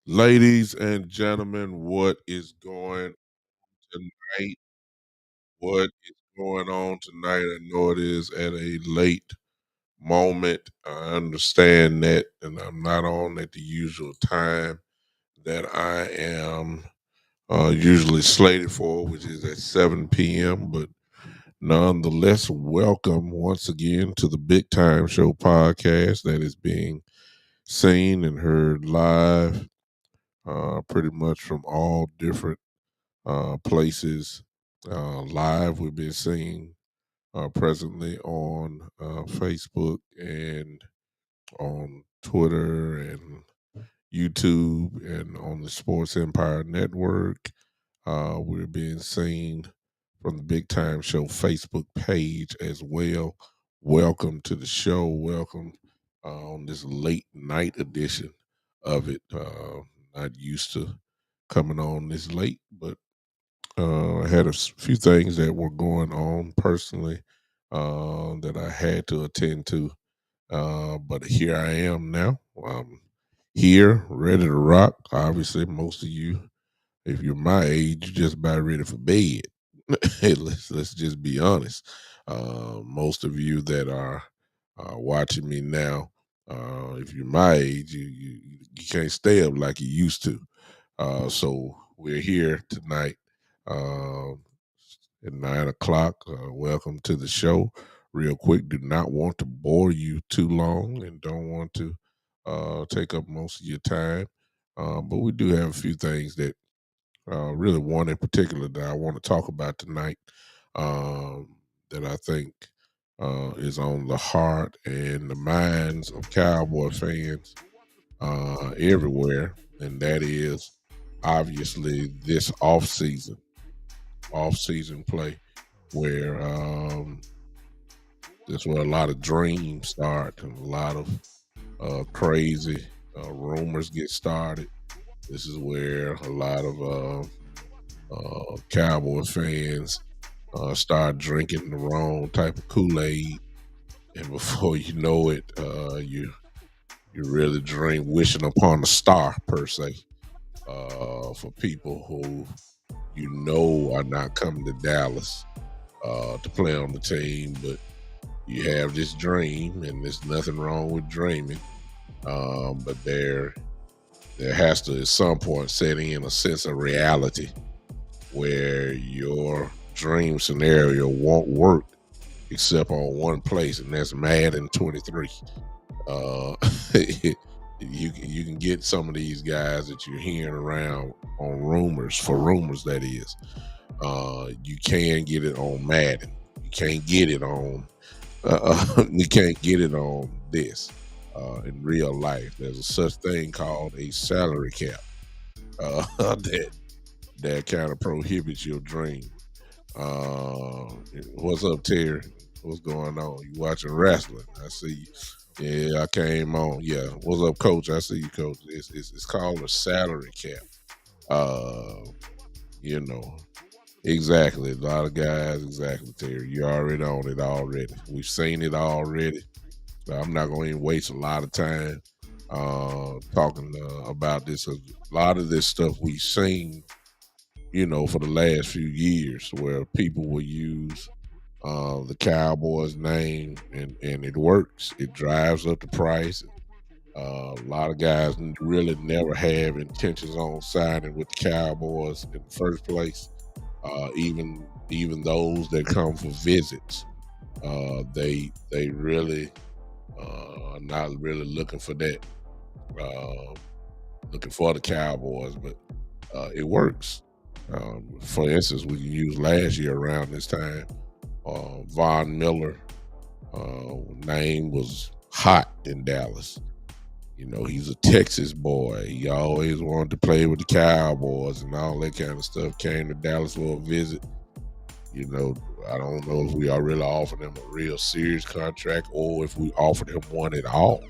Ladies and gentlemen, what is going tonight? What is going on tonight? I know it is at a late moment. I understand that, and I'm not on at the usual time that I am usually slated for, which is at 7 p.m. But nonetheless, welcome once again to the Big Time Show podcast that is being seen and heard live pretty much from all different places live. We've been seeing presently on Facebook and on Twitter and YouTube and on the Sports Empire Network. We're being seen from the Big Time Show Facebook page as well. Welcome to the show. Welcome on this late night edition of it. Not used to coming on this late, but I had few things that were going on personally that I had to attend to. But here I am now. I'm here, ready to rock. Obviously, most of you, if you're my age, you're just about ready for bed. Hey, let's just be honest. Most of you that are watching me now, if you're my age, you can't stay up like you used to. So we're here tonight um, at 9 o'clock. Welcome to the show. Real quick, do not want to bore you too long and don't want to take up most of your time. But we do have a few things that really one in particular that I want to talk about tonight um, that I think is on the heart and the minds of Cowboy fans everywhere, and that is obviously this off season play where that's where a lot of dreams start and a lot of crazy rumors get started. This is where a lot of Cowboy fans start drinking the wrong type of Kool-Aid, and before you know it, you really dream wishing upon a star per se. For people who are not coming to Dallas to play on the team, but you have this dream, and there's nothing wrong with dreaming. But there has to at some point set in a sense of reality where your dream scenario won't work except on one place, and that's Madden 23. Uh, you can get some of these guys that you're hearing around on rumors that is. You can get it on Madden. You can't get it on. You can't get it on this in real life. There's a such thing called a salary cap that kind of prohibits your dream. Uh, what's up, Terry? What's going on? You watching wrestling? I see you. Yeah, I came on. Yeah, what's up, Coach? I see you, Coach. It's called a salary cap. Uh, you know, exactly. A lot of guys, exactly, Terry. You're already on it already. We've seen it already. I'm not going to waste a lot of time talking about this. A lot of this stuff we've seen, for the last few years, where people will use the Cowboys name and it works. It drives up the price. A lot of guys really never have intentions on signing with the Cowboys in the first place. Even those that come for visits, they really are not really looking for that, uh, looking for the Cowboys, but it works. For instance, we can use last year around this time. Von Miller name was hot in Dallas. He's a Texas boy. He always wanted to play with the Cowboys and all that kind of stuff. Came to Dallas for a visit. I don't know if we are really offered him a real serious contract or if we offered him one at all.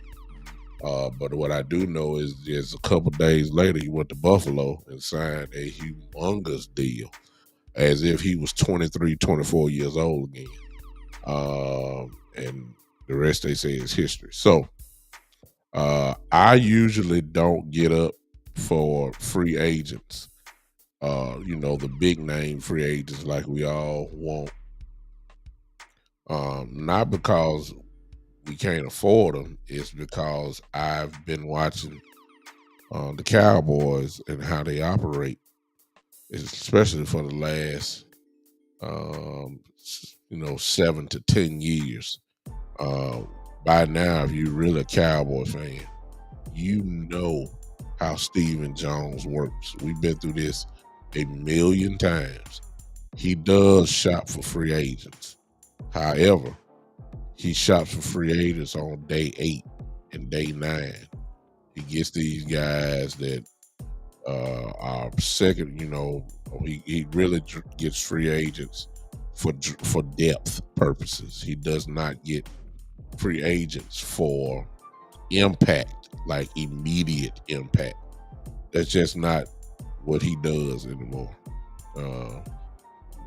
But what I do know is just a couple days later, he went to Buffalo and signed a humongous deal as if he was 23, 24 years old again. And the rest they say is history. So I usually don't get up for free agents. The big name free agents like we all want. Not because we can't afford them. It's because I've been watching the Cowboys and how they operate, especially for the last 7 to 10 years. Uh, by now, if you're really a Cowboy fan, you know how Steven Jones works. We've been through this a million times. He does shop for free agents. However, he shops for free agents on day 8 and day 9. He gets these guys that are second. He really gets free agents for depth purposes. He does not get free agents for impact, like immediate impact. That's just not what he does anymore. Uh,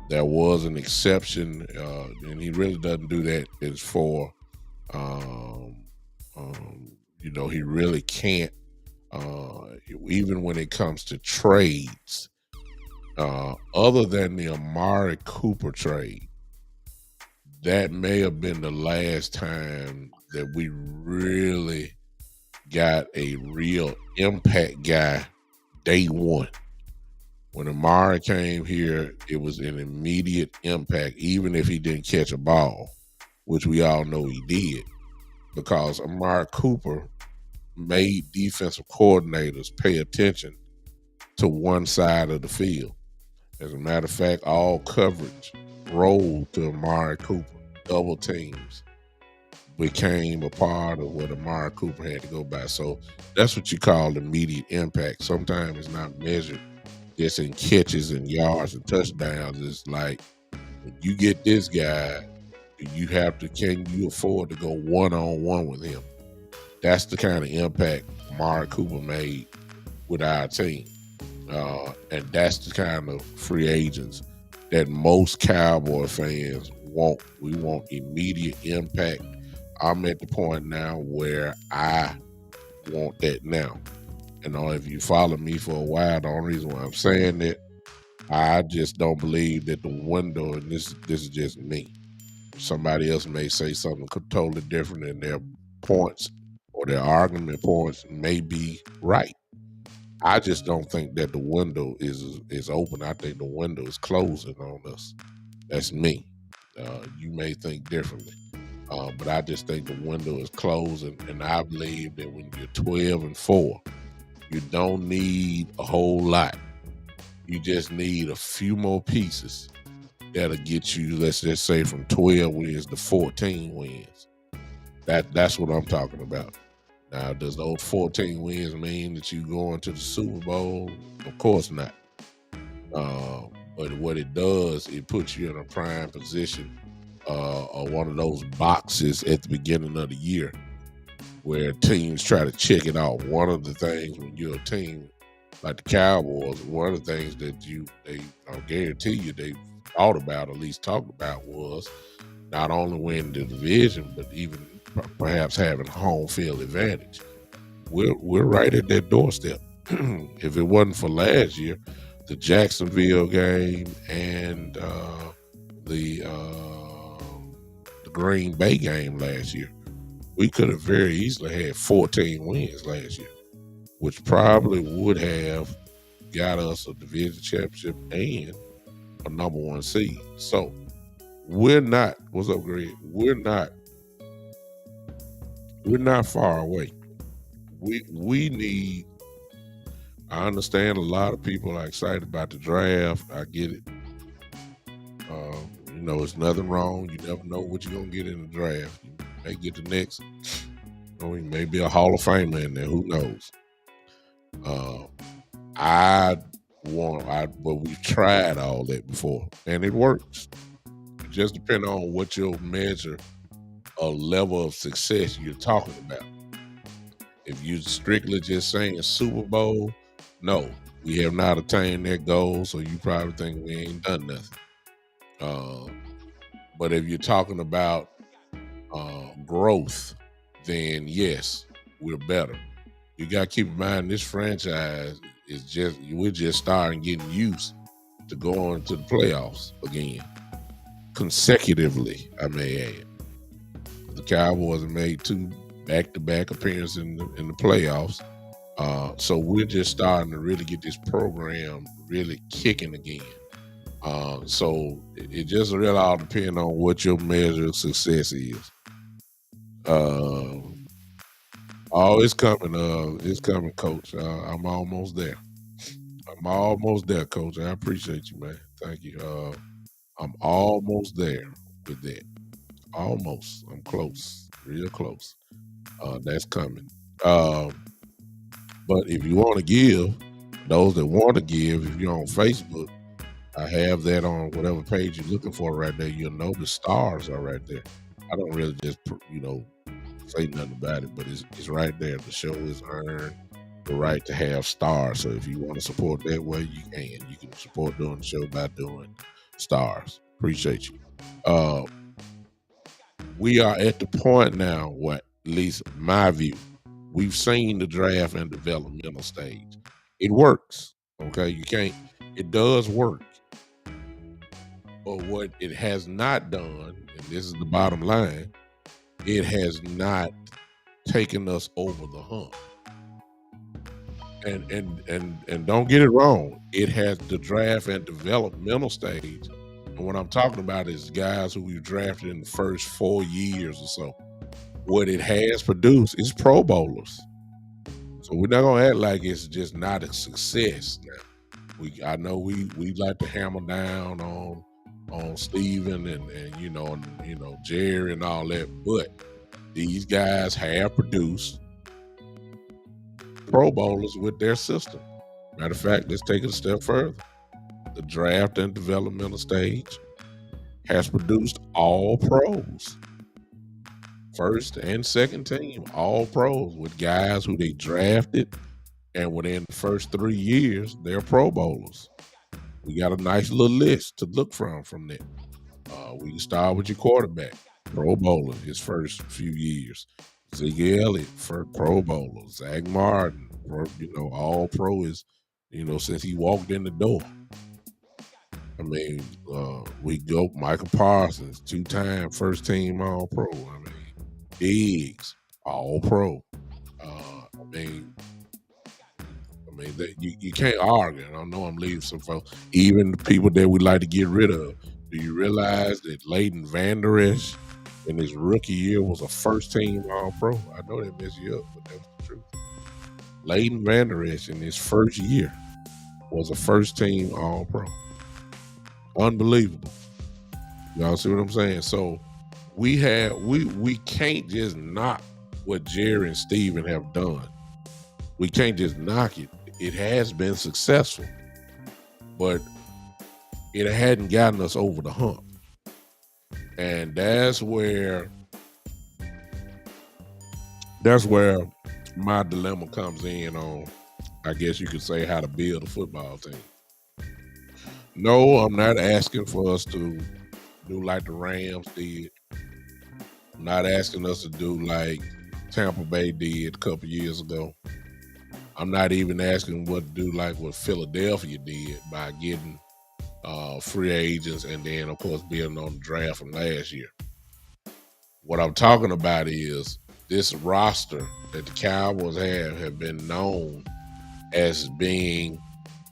there was an exception, and he really doesn't do that. Is for, um, he really can't. Even when it comes to trades, other than the Amari Cooper trade, that may have been the last time that we really got a real impact guy day one. When Amari came here, it was an immediate impact, even if he didn't catch a ball, which we all know he did, because Amari Cooper made defensive coordinators pay attention to one side of the field. As a matter of fact, all coverage rolled to Amari Cooper. Double teams became a part of what Amari Cooper had to go by. So that's what you call immediate impact. Sometimes it's not measured just in catches and yards and touchdowns. It's like, when you get this guy, can you afford to go one-on-one with him? That's the kind of impact Amari Cooper made with our team. And that's the kind of free agents that most Cowboy fans want. We want immediate impact. I'm at the point now where I want that now. And if you follow me for a while, the only reason why I'm saying that, I just don't believe that the window, and this is just me. Somebody else may say something totally different, and their points or their argument points may be right. I just don't think that the window is open. I think the window is closing on us. That's me. You may think differently, but I just think the window is closing, and I believe that when you're 12-4, you don't need a whole lot. You just need a few more pieces that'll get you, let's just say, from 12 wins to 14 wins. That's what I'm talking about. Now, does those 14 wins mean that you going to the Super Bowl? Of course not. But what it does, it puts you in a prime position, or one of those boxes at the beginning of the year where teams try to check it off. One of the things when you're a team like the Cowboys, one of the things that I'll guarantee you they thought about, at least talked about, was not only winning the division, but even perhaps having home field advantage. We're right at that doorstep. If it wasn't for last year, the Jacksonville game and the Green Bay game last year, we could have very easily had 14 wins last year, which probably would have got us a division championship and a number 1 seed. So we're not. What's up, Greg? We're not far away. We need. I understand a lot of people are excited about the draft. I get it. It's nothing wrong. You never know what you're gonna get in the draft. You may get the next. Maybe a Hall of Famer in there. Who knows? But we've tried all that before, and it works. It just depends on what your measure of level of success you're talking about. If you're strictly just saying Super Bowl, no, we have not attained that goal, so you probably think we ain't done nothing. But if you're talking about growth, then yes, we're better. You got to keep in mind this franchise is we're just starting getting used to going to the playoffs again consecutively. I may add, the Cowboys have made 2 back-to-back appearances in the playoffs. So we're just starting to really get this program really kicking again. So it just really all depends on what your measure of success is. Uh, oh, it's coming, Coach. I'm almost there. I'm almost there, Coach. I appreciate you, man. Thank you. I'm almost there with that. Almost. I'm close, real close. That's coming. But if you want to give, those that want to give, if you're on Facebook, I have that on whatever page you're looking for right there. You'll know the stars are right there. I don't really just, say nothing about it, but it's right there. The show is earned the right to have stars. So if you want to support that way, you can. You can support doing the show by doing stars. Appreciate you. Uh, we are at the point now, what at least my view, we've seen the draft and developmental stage. It works. Okay, you can't. It does work. But what it has not done, and this is the bottom line, it has not taken us over the hump. And don't get it wrong, it has the draft and developmental stage. And what I'm talking about is guys who we've drafted in the first 4 years or so. What it has produced is Pro Bowlers. So we're not gonna act like it's just not a success now. I know we like to hammer down on Steven and Jerry and all that, but these guys have produced Pro Bowlers with their system. Matter of fact, let's take it a step further. The draft and developmental stage has produced all pros. First and second team, all pros with guys who they drafted, and within the first 3 years, they're Pro Bowlers. We got a nice little list to look from that. We can start with your quarterback, Pro Bowler, his first few years. Zeke Elliott, first Pro Bowler. Zach Martin, all pro is, since he walked in the door. I mean, we go Michael Parsons, 2-time first team All Pro. I mean, Diggs, All Pro. I mean, that you can't argue. I know I'm leaving some folks, even the people that we like to get rid of. Do you realize that Leighton Vander Esch in his rookie year was a first team All Pro? I know that messed you up, but that's the truth. Leighton Vander Esch in his first year was a first team All Pro. Unbelievable. Y'all see what I'm saying? So we can't just knock what Jerry and Steven have done. We can't just knock it. It has been successful, but it hadn't gotten us over the hump. And that's where my dilemma comes in on, I guess you could say, how to build a football team. No, I'm not asking for us to do like the Rams did. I'm not asking us to do like Tampa Bay did a couple years ago. I'm not even asking what to do like what Philadelphia did by getting free agents and then, of course, building on the draft from last year. What I'm talking about is this roster that the Cowboys have been known as being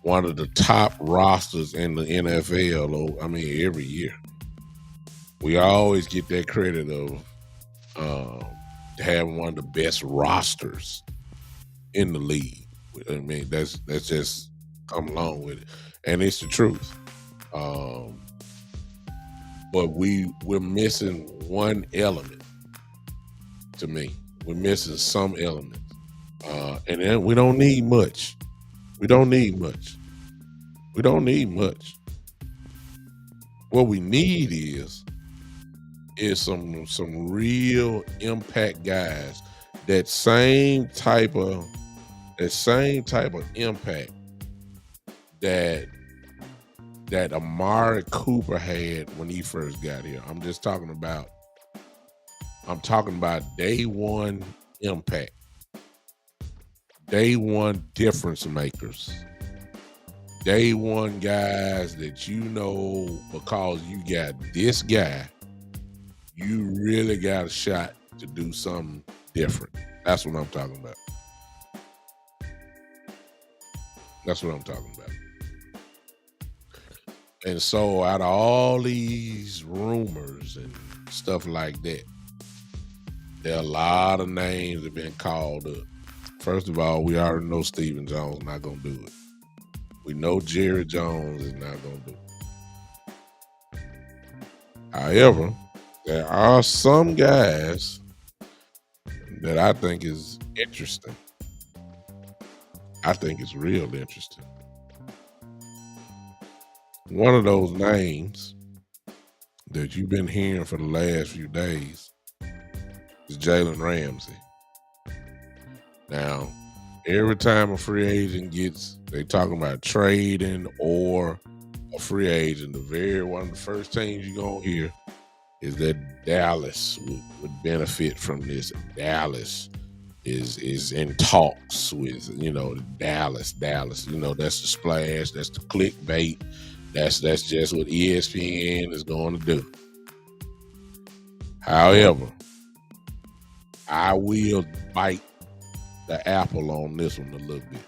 one of the top rosters in the NFL. I mean, every year. We always get that credit of having one of the best rosters in the league. I mean, that's just come along with it, and it's the truth. But we're missing one element. To me, we're missing some elements, and then we don't need much. We don't need much. We don't need much. What we need is some real impact guys. That same type of impact that Amari Cooper had when he first got here. I'm talking about day one impact. day one difference makers. Day one guys that you know because you got this guy, you really got a shot to do something different. That's what I'm talking about. That's what I'm talking about. And so out of all these rumors and stuff like that, there are a lot of names that have been called up. First of all, we already know Stephen Jones not gonna do it. We know Jerry Jones is not gonna do it. However, there are some guys that I think is interesting. I think it's real interesting. One of those names that you've been hearing for the last few days is Jalen Ramsey. Now, every time a free agent they talking about trading or a free agent, one of the first things you're gonna hear is that Dallas would benefit from this. Dallas is in talks with, Dallas. That's the splash, that's the clickbait. That's just what ESPN is going to do. However, I will bite the apple on this one a little bit.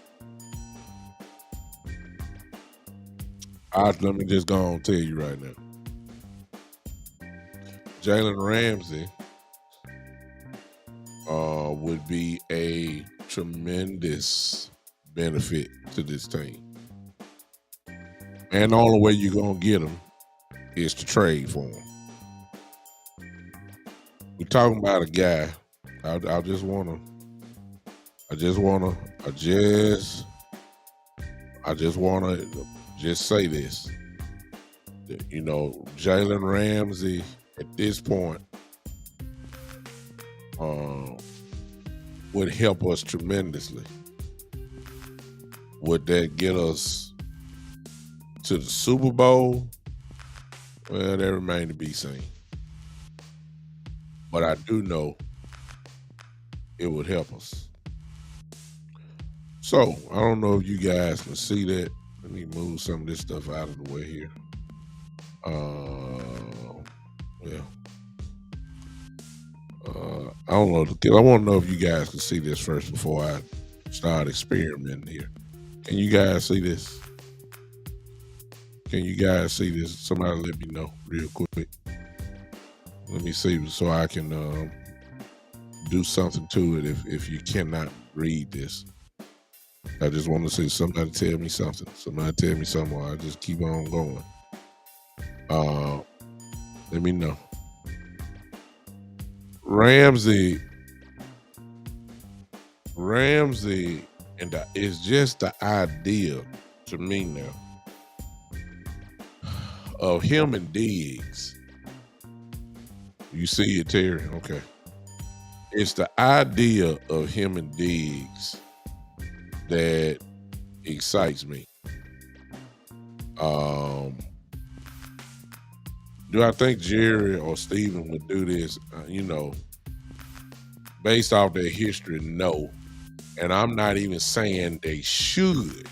Let me just go on and tell you right now. Jalen Ramsey would be a tremendous benefit to this team. And the only way you're going to get him is to trade for him. We're talking about a guy. I just want to say this. Jalen Ramsey at this point would help us tremendously. Would that get us to the Super Bowl? Well, that remains to be seen. But I do know it would help us. So, I don't know if you guys can see that. Let me move some of this stuff out of the way here. I don't know. I want to know if you guys can see this first before I start experimenting here. Can you guys see this? Can you guys see this? Somebody let me know real quick. Let me see so I can do something to it if you cannot read this. I just want to see somebody tell me something. Somebody tell me something while I just keep on going. Let me know. Ramsey, and it's just the idea to me now of him and Diggs. You see it, Terry? Okay. It's the idea of him and Diggs that excites me. Do I think Jerry or Steven would do this? Based off their history, no. And I'm not even saying they should.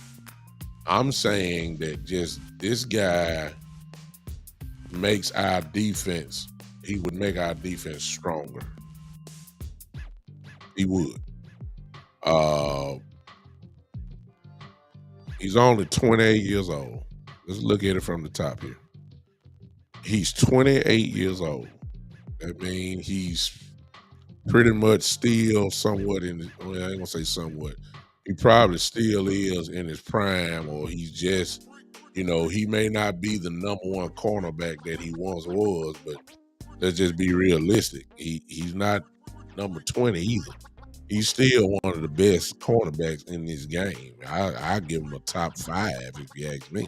I'm saying that just this guy makes our defense, he would make our defense stronger. He would. He's only 28 years old. Let's look at it from the top here. He's 28 years old. That means he's pretty much still somewhat I ain't gonna say somewhat. He probably still is in his prime, or he's just, he may not be the number one cornerback that he once was, but let's just be realistic. He's not number 20 either. He's still one of the best cornerbacks in this game. I give him a top 5 if you ask me.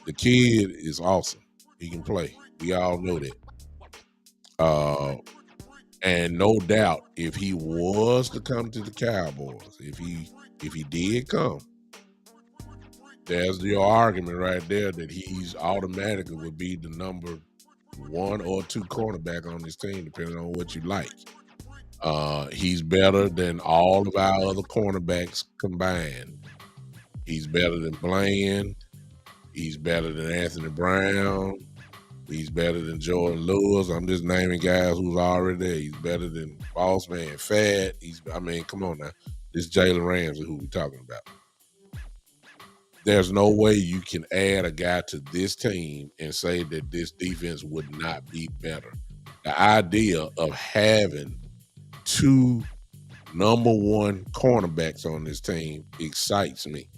The kid is awesome. He can play. We all know that. And no doubt, if he was to come to the Cowboys, if he did come, there's your argument right there that he's automatically would be the number 1 or 2 cornerback on this team, depending on what you like. He's better than all of our other cornerbacks combined. He's better than Bland. He's better than Anthony Brown. He's better than Jordan Lewis. I'm just naming guys who's already there. He's better than Boss Man Fat. I mean, come on now. This Jalen Ramsey who we talking about. There's no way you can add a guy to this team and say that this defense would not be better. The idea of having two number one cornerbacks on this team excites me.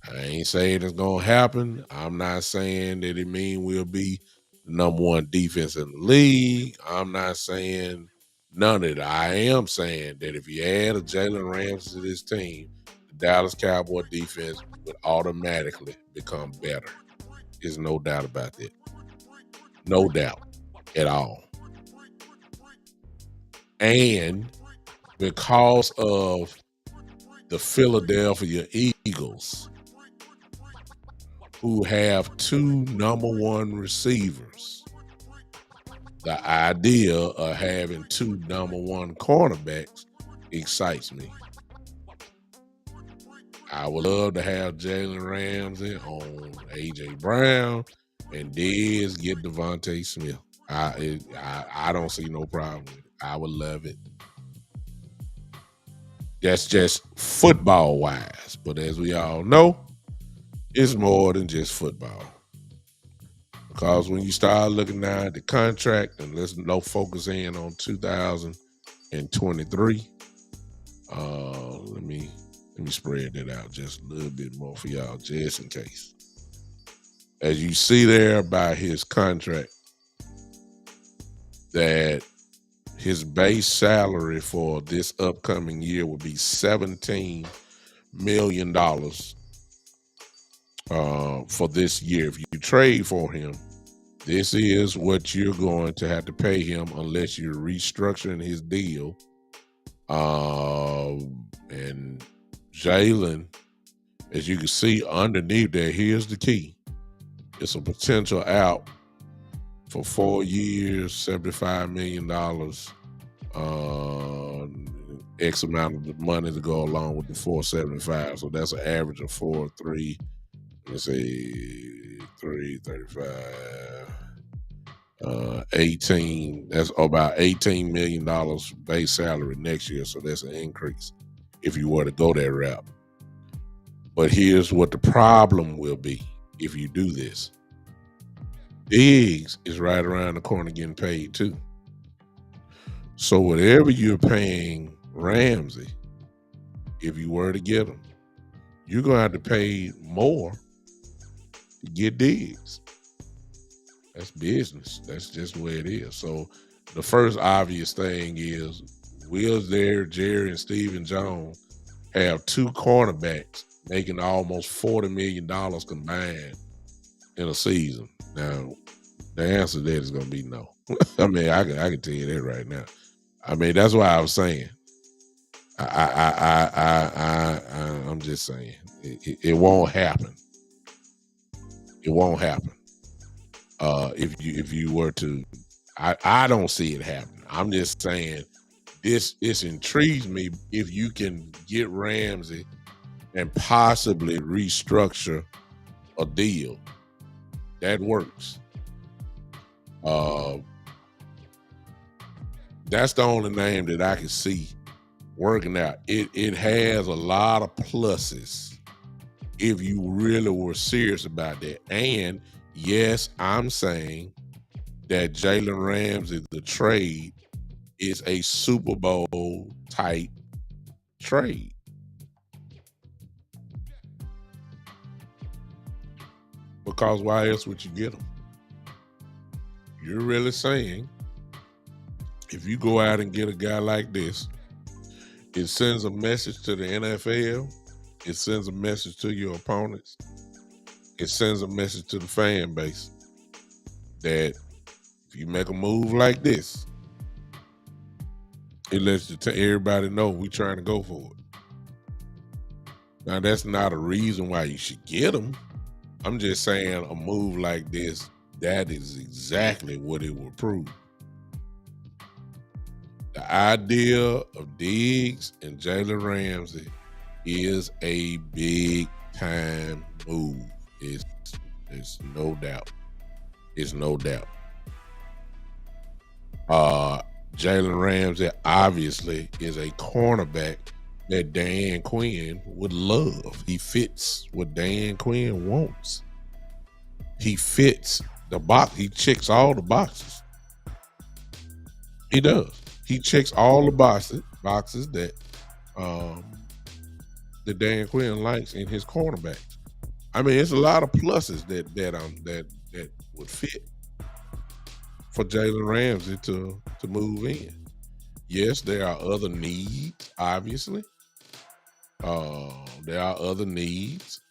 I ain't saying it's gonna happen. I'm not saying that it mean we'll be the number one defense in the league. I'm not saying none of it. I am saying that if you add a Jalen Ramsey to this team, the Dallas Cowboy defense would automatically become better. There's no doubt about that. No doubt at all. And because of the Philadelphia Eagles, who have two number one receivers, the idea of having two number one cornerbacks excites me. I would love to have Jalen Ramsey on A.J. Brown and Dez get Devontae Smith. I don't see no problem with it. I would love it. That's just football wise. But as we all know, it's more than just football. Because when you start looking now at the contract, and let's focus in on 2023. Let me spread that out just a little bit more for y'all, just in case. As you see there by his contract, that his base salary for this upcoming year will be $17 million for this year. If you trade for him, this is what you're going to have to pay him unless you're restructuring his deal. And Jalen, as you can see underneath there, here's the key. It's a potential out for 4 years, $75 million, X amount of money to go along with the 475. So that's an average of 4.3. Let's say 335. 18. That's about $18 million base salary next year. So that's an increase if you were to go that route. But here's what the problem will be if you do this. Diggs is right around the corner getting paid too. So whatever you're paying Ramsey, if you were to get him, you're going to have to pay more to get Diggs. That's business. That's just the way it is. So the first obvious thing is, will Jerry and Stephen Jones have two cornerbacks making almost $40 million combined in a season? Now, the answer to that is going to be no. I mean, I can tell you that right now. I mean, that's why I was saying. I'm just saying it won't happen. It won't happen. If you were to, I don't see it happening. I'm just saying this intrigues me if you can get Ramsey and possibly restructure a deal that works. That's the only name that I can see working out. It has a lot of pluses if you really were serious about that. And yes, I'm saying that Jalen Ramsey, the trade, is a Super Bowl type trade. Because why else would you get him? You're really saying if you go out and get a guy like this, it sends a message to the NFL. It sends a message to your opponents. It sends a message to the fan base that if you make a move like this, it lets everybody know we're trying to go for it. Now, that's not a reason why you should get them. I'm just saying a move like this, that is exactly what it will prove. The idea of Diggs and Jalen Ramsey is a big time move. It's no doubt. It's no doubt. Jalen Ramsey obviously is a cornerback that Dan Quinn would love. He fits what Dan Quinn wants. He fits the box. He checks all the boxes. He does. He checks all the boxes that um, that Dan Quinn likes in his cornerbacks. I mean, it's a lot of pluses that would fit for Jalen Ramsey to move in. Yes, there are other needs, obviously. There are other needs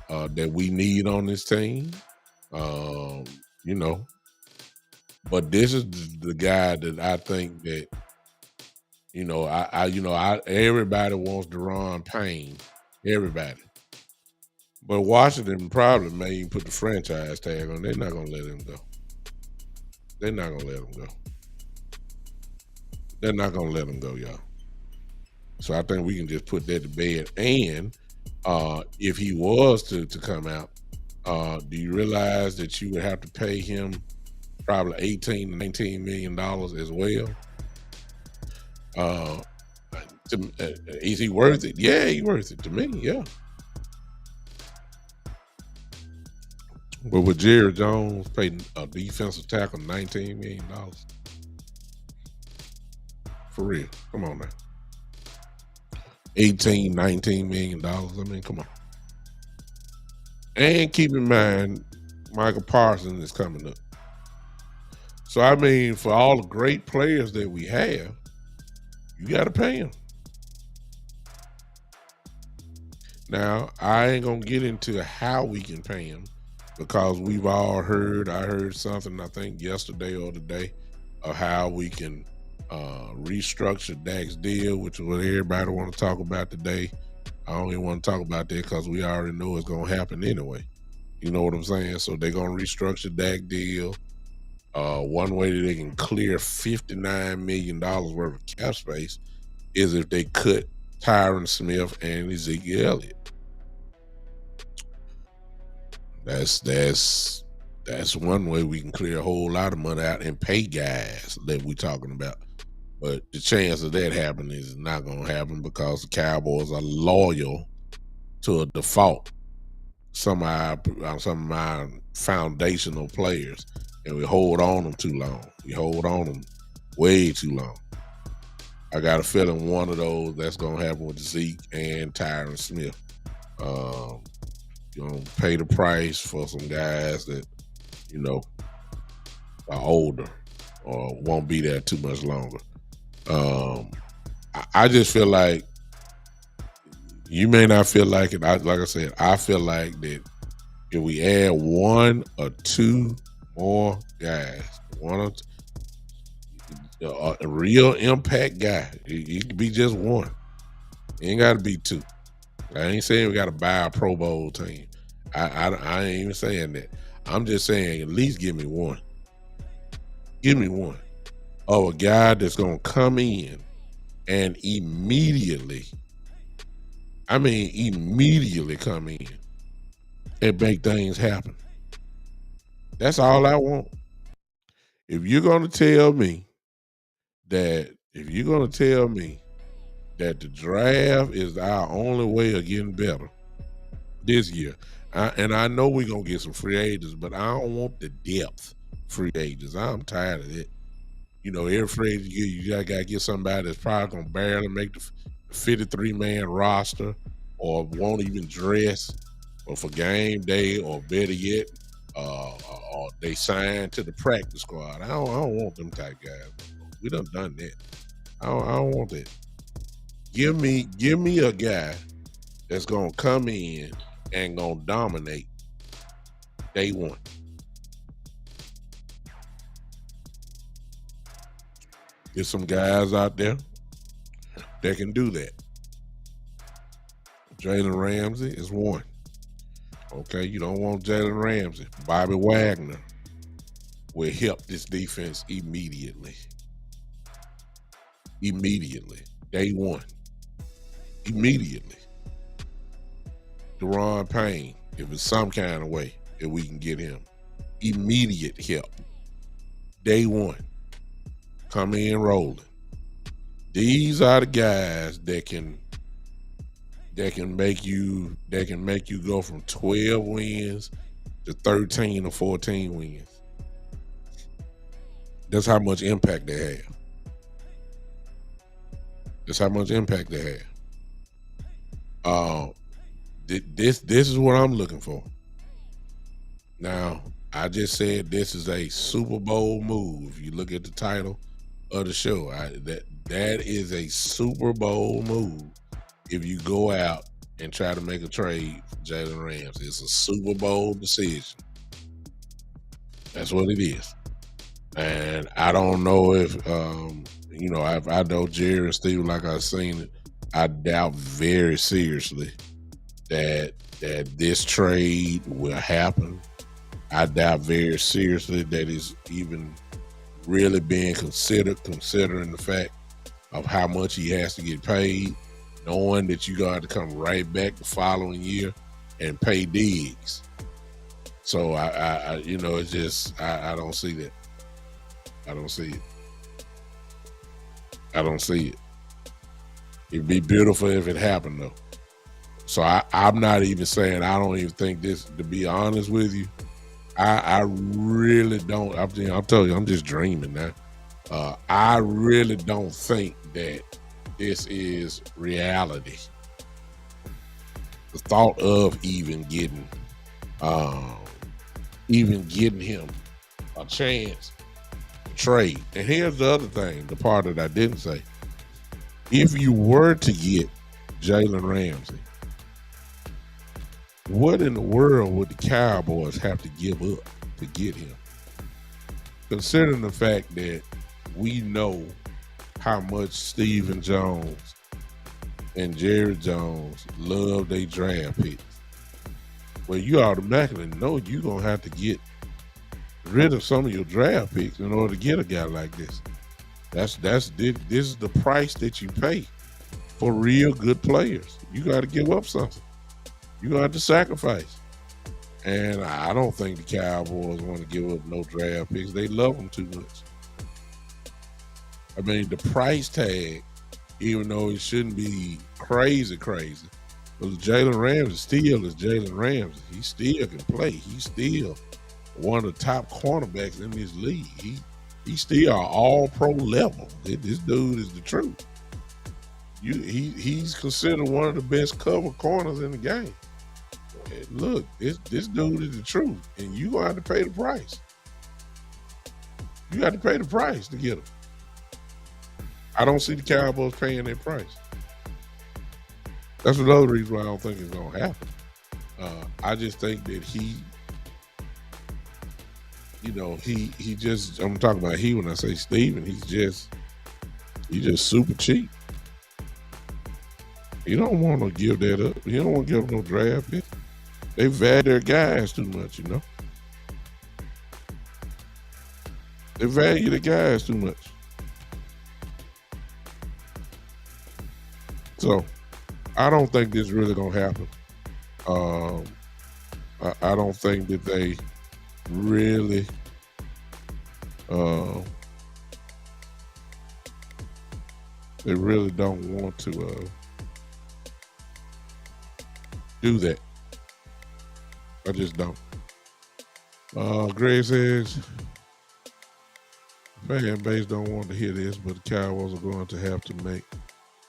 that we need on this team. Um, you know, but this is the guy that I think that I everybody wants Deron Payne, everybody. But Washington probably may even put the franchise tag on. They're not gonna let him go. They're not gonna let him go. They're not gonna let him go, y'all. So I think we can just put that to bed. And if he was to come out, do you realize that you would have to pay him probably $18 to $19 million as well? Is he worth it? Yeah, he's worth it to me. Yeah. But with Jerry Jones paying a defensive tackle $19 million, for real, come on now. 18, $19 million. I mean, come on. And keep in mind, Michael Parsons is coming up. So I mean, for all the great players that we have, you got to pay them. Now, I ain't gonna get into how we can pay them because we've all heard. I heard something I think yesterday or today of how we can restructure Dak's deal, which is what everybody want to talk about today. I don't even want to talk about that because we already know it's gonna happen anyway. You know what I'm saying? So they're gonna restructure Dak deal. One way that they can clear $59 million worth of cap space is if they cut Tyron Smith and Ezekiel Elliott. That's one way we can clear a whole lot of money out and pay guys that we're talking about. But the chance of that happening is not going to happen because the Cowboys are loyal to a default. Some of my foundational players, and we hold on them too long. We hold on them way too long. I got a feeling one of those that's going to happen with Zeke and Tyron Smith. You're going to pay the price for some guys that, are older or won't be there too much longer. I just feel like you may not feel like it. Like I said, I feel like that if we add one or two more guys, a real impact guy, it could be just one. It ain't got to be two. I ain't saying we got to buy a Pro Bowl team. I ain't even saying that. I'm just saying at least give me one. Give me one. Oh, a guy that's going to come in and immediately come in and make things happen. That's all I want. If you're going to tell me that the draft is our only way of getting better this year, and I know we're going to get some free agents, but I don't want the depth free agents. I'm tired of it. Every free agent you got to get somebody that's probably going to barely make the 53-man roster or won't even dress or for game day, or better yet, or they sign to the practice squad. I don't want them type guys. We done that. I don't want that. Give me a guy that's gonna come in and gonna dominate day one. There's some guys out there that can do that. Jalen Ramsey is one. Okay, you don't want Jalen Ramsey. Bobby Wagner will help this defense immediately. immediately. Day one, immediately. Deron Payne, if it's some kind of way that we can get him, immediate help. Day one, come in rolling. These are the guys that can make you go from 12 wins to 13 or 14 wins. That's how much impact they have. That's how much impact they have. Uh, this is what I'm looking for. Now, I just said this is a Super Bowl move. You look at the title of the show. That is a Super Bowl move. If you go out and try to make a trade for Jalen Ramsey, it's a Super Bowl decision. That's what it is. And I don't know if I know Jerry and Steve, like I've seen it. I doubt very seriously that this trade will happen. I doubt very seriously that it's even really being considered, considering the fact of how much he has to get paid, knowing that you got to come right back the following year and pay Diggs. So it's just I don't see that. I don't see it. I don't see it. It'd be beautiful if it happened though. So I'm not even saying I don't even think this. To be honest with you, I really don't. I'm telling you, I'm just dreaming now. I really don't think that this is reality. The thought of even getting him a chance to trade. And here's the other thing, the part that I didn't say. If you were to get Jalen Ramsey, what in the world would the Cowboys have to give up to get him? Considering the fact that we know how much Stephen Jones and Jerry Jones love their draft picks, well, you automatically know you're going to have to get rid of some of your draft picks in order to get a guy like this. This is the price that you pay for real good players. You got to give up something. You got to have to sacrifice. And I don't think the Cowboys want to give up no draft picks. They love them too much. I mean, the price tag, even though it shouldn't be crazy, but Jalen Ramsey still is Jalen Ramsey. He still can play. He's still one of the top cornerbacks in this league. He's still all pro level. This dude is the truth. He's considered one of the best cover corners in the game. And look, this dude is the truth, and you gonna have to pay the price. You got to pay the price to get him. I don't see the Cowboys paying that price. That's another reason why I don't think it's gonna happen. I just think that he just, I'm talking about he when I say Steven, he's just super cheap. You don't want to give that up. You don't want to give up no draft pick. They value their guys too much, They value the guys too much. So I don't think this is really gonna happen. I don't think that they really don't want to do that. I just don't. Greg says fan base don't want to hear this, but the Cowboys are going to have to make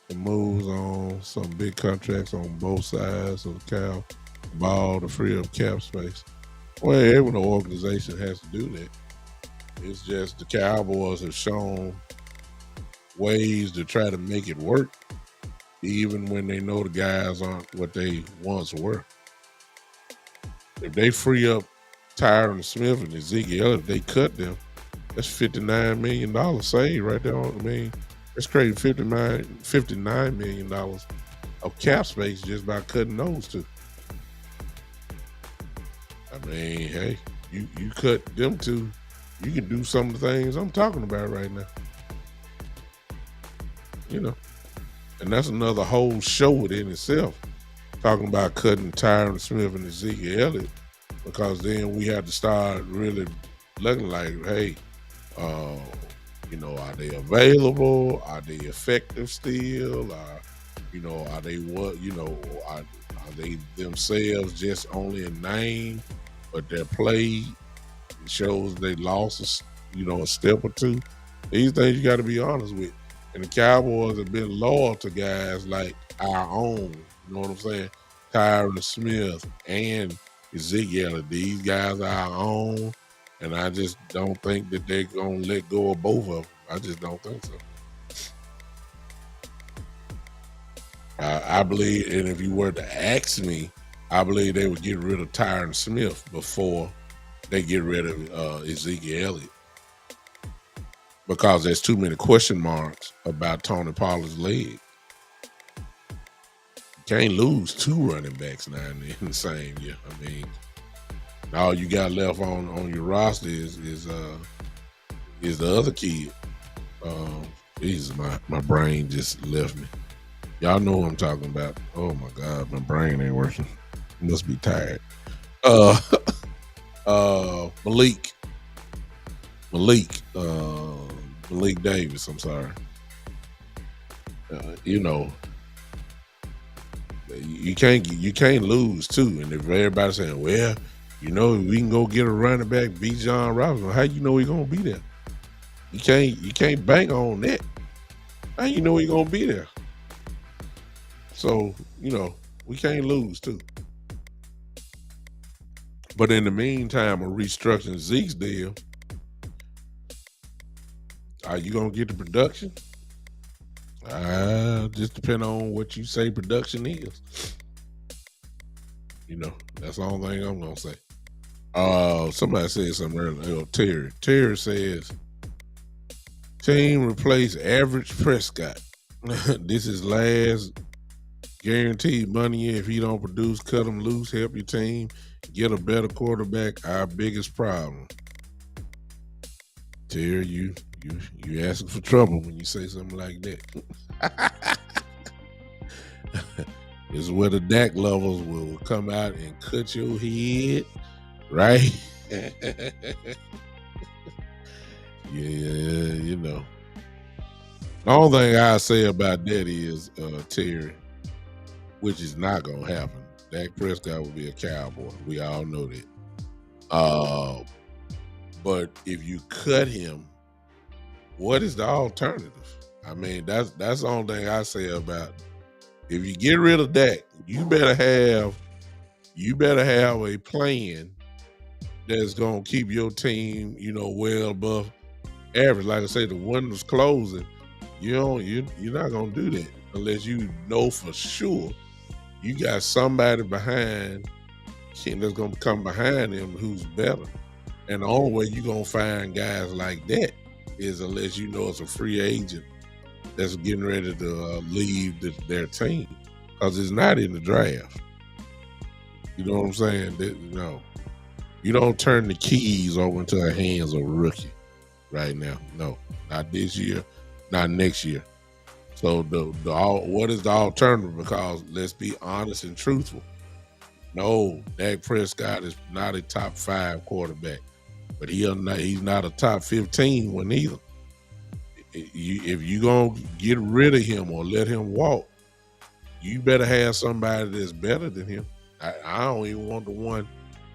the moves on some big contracts on both sides of the cow ball to free up cap space. Well, every organization has to do that. It's just the Cowboys have shown ways to try to make it work, even when they know the guys aren't what they once were. If they free up Tyron Smith and Ezekiel, if they cut them, that's $59 million saved right there. It's crazy, $59 million of cap space just by cutting those two. I mean, hey, you cut them two, you can do some of the things I'm talking about right now. you know, and that's another whole show within itself. Talking about cutting Tyron Smith and Ezekiel Elliott, because then we had to start really looking like, hey, uh, are they available? Are they effective still? Are they what? Are they themselves just only a name, but their play shows they lost, a step or two. These things you got to be honest with. And the Cowboys have been loyal to guys like our own. You know what I'm saying? Tyron Smith and Ezekiel. These guys are our own, and I just don't think that they're gonna let go of both of them. I just don't think so. I believe, and if you were to ask me, I believe they would get rid of Tyron Smith before they get rid of Ezekiel Elliott, because there's too many question marks about Tony Pollard's leg. You can't lose two running backs now in the same year. I mean, all you got left on your roster is the other kid. Jesus, my brain just left me. Y'all know who I'm talking about. Oh my God, my brain ain't working. Must be tired. Uh, Malik, Malik Davis. I'm sorry. You know, you can't lose too. And if everybody's saying, well, we can go get a running back, beat John Robinson, how you know he's gonna be there? You can't bank on that. How you know he's gonna be there? So we can't lose too. But in the meantime, of restructuring Zeke's deal, are you gonna get the production? Just depend on what you say production is. That's the only thing I'm gonna say. Somebody said something earlier. Terry says, team replace average Prescott. This is last guaranteed money. If he don't produce, cut him loose, help your team get a better quarterback. Our biggest problem. Terry, you asking for trouble when you say something like that. This is where the Dak lovers will come out and cut your head, right? Yeah, The only thing I say about that is, Terry, which is not gonna happen. Dak Prescott will be a Cowboy. We all know that. But if you cut him, what is the alternative? I mean, that's the only thing I say about it. If you get rid of Dak, you better have a plan that's gonna keep your team, well above average. Like I say, the window's closing. You're not gonna do that unless you know for sure you got somebody behind that's gonna come behind him who's better. And the only way you're gonna find guys like that is unless it's a free agent that's getting ready to leave their team, because it's not in the draft. You know what I'm saying? You don't turn the keys over into the hands of a rookie right now. No, not this year, not next year. So what is the alternative? Because let's be honest and truthful. No, Dak Prescott is not a top 5 quarterback, but he's not a top 15 one either. If you gonna get rid of him or let him walk, you better have somebody that's better than him. I don't even want the one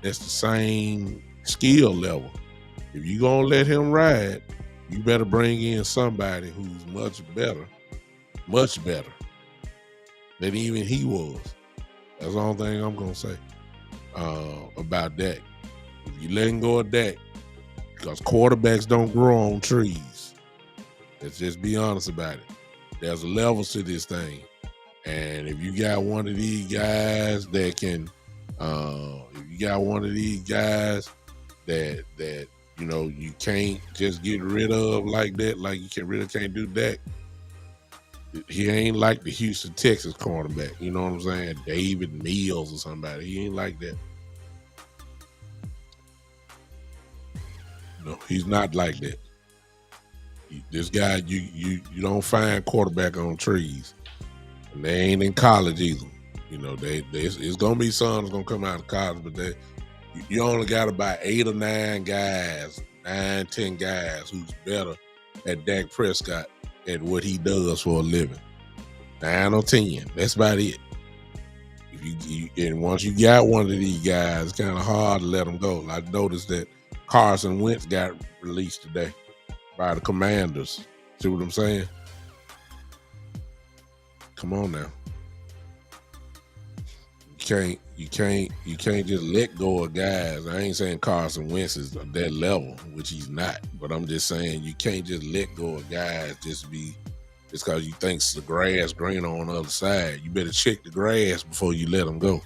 that's the same skill level. If you gonna let him ride, you better bring in somebody who's much better than even he was. That's the only thing I'm gonna say about Dak. If you letting go of Dak, because quarterbacks don't grow on trees. Let's just be honest about it. There's levels to this thing. And if you got one of these guys that can, that you can't just get rid of like that, like you can't do that. He ain't like the Houston, Texas cornerback. You know what I'm saying? David Mills or somebody. He ain't like that. No, he's not like that. This guy, you don't find quarterback on trees, and they ain't in college either. You know, it's gonna be some that's gonna come out of college, but you only got about 8 or 9 guys, 9, 10 guys who's better at Dak Prescott at what he does for a living. 9 or 10. That's about it. And once you got one of these guys, it's kind of hard to let them go. I noticed that Carson Wentz got released today by the Commanders. See what I'm saying? Come on now. You can't just let go of guys. I ain't saying Carson Wentz is at that level, which he's not, but I'm just saying you can't just let go of guys just because you think the grass greener on the other side. You better check the grass before you let them go.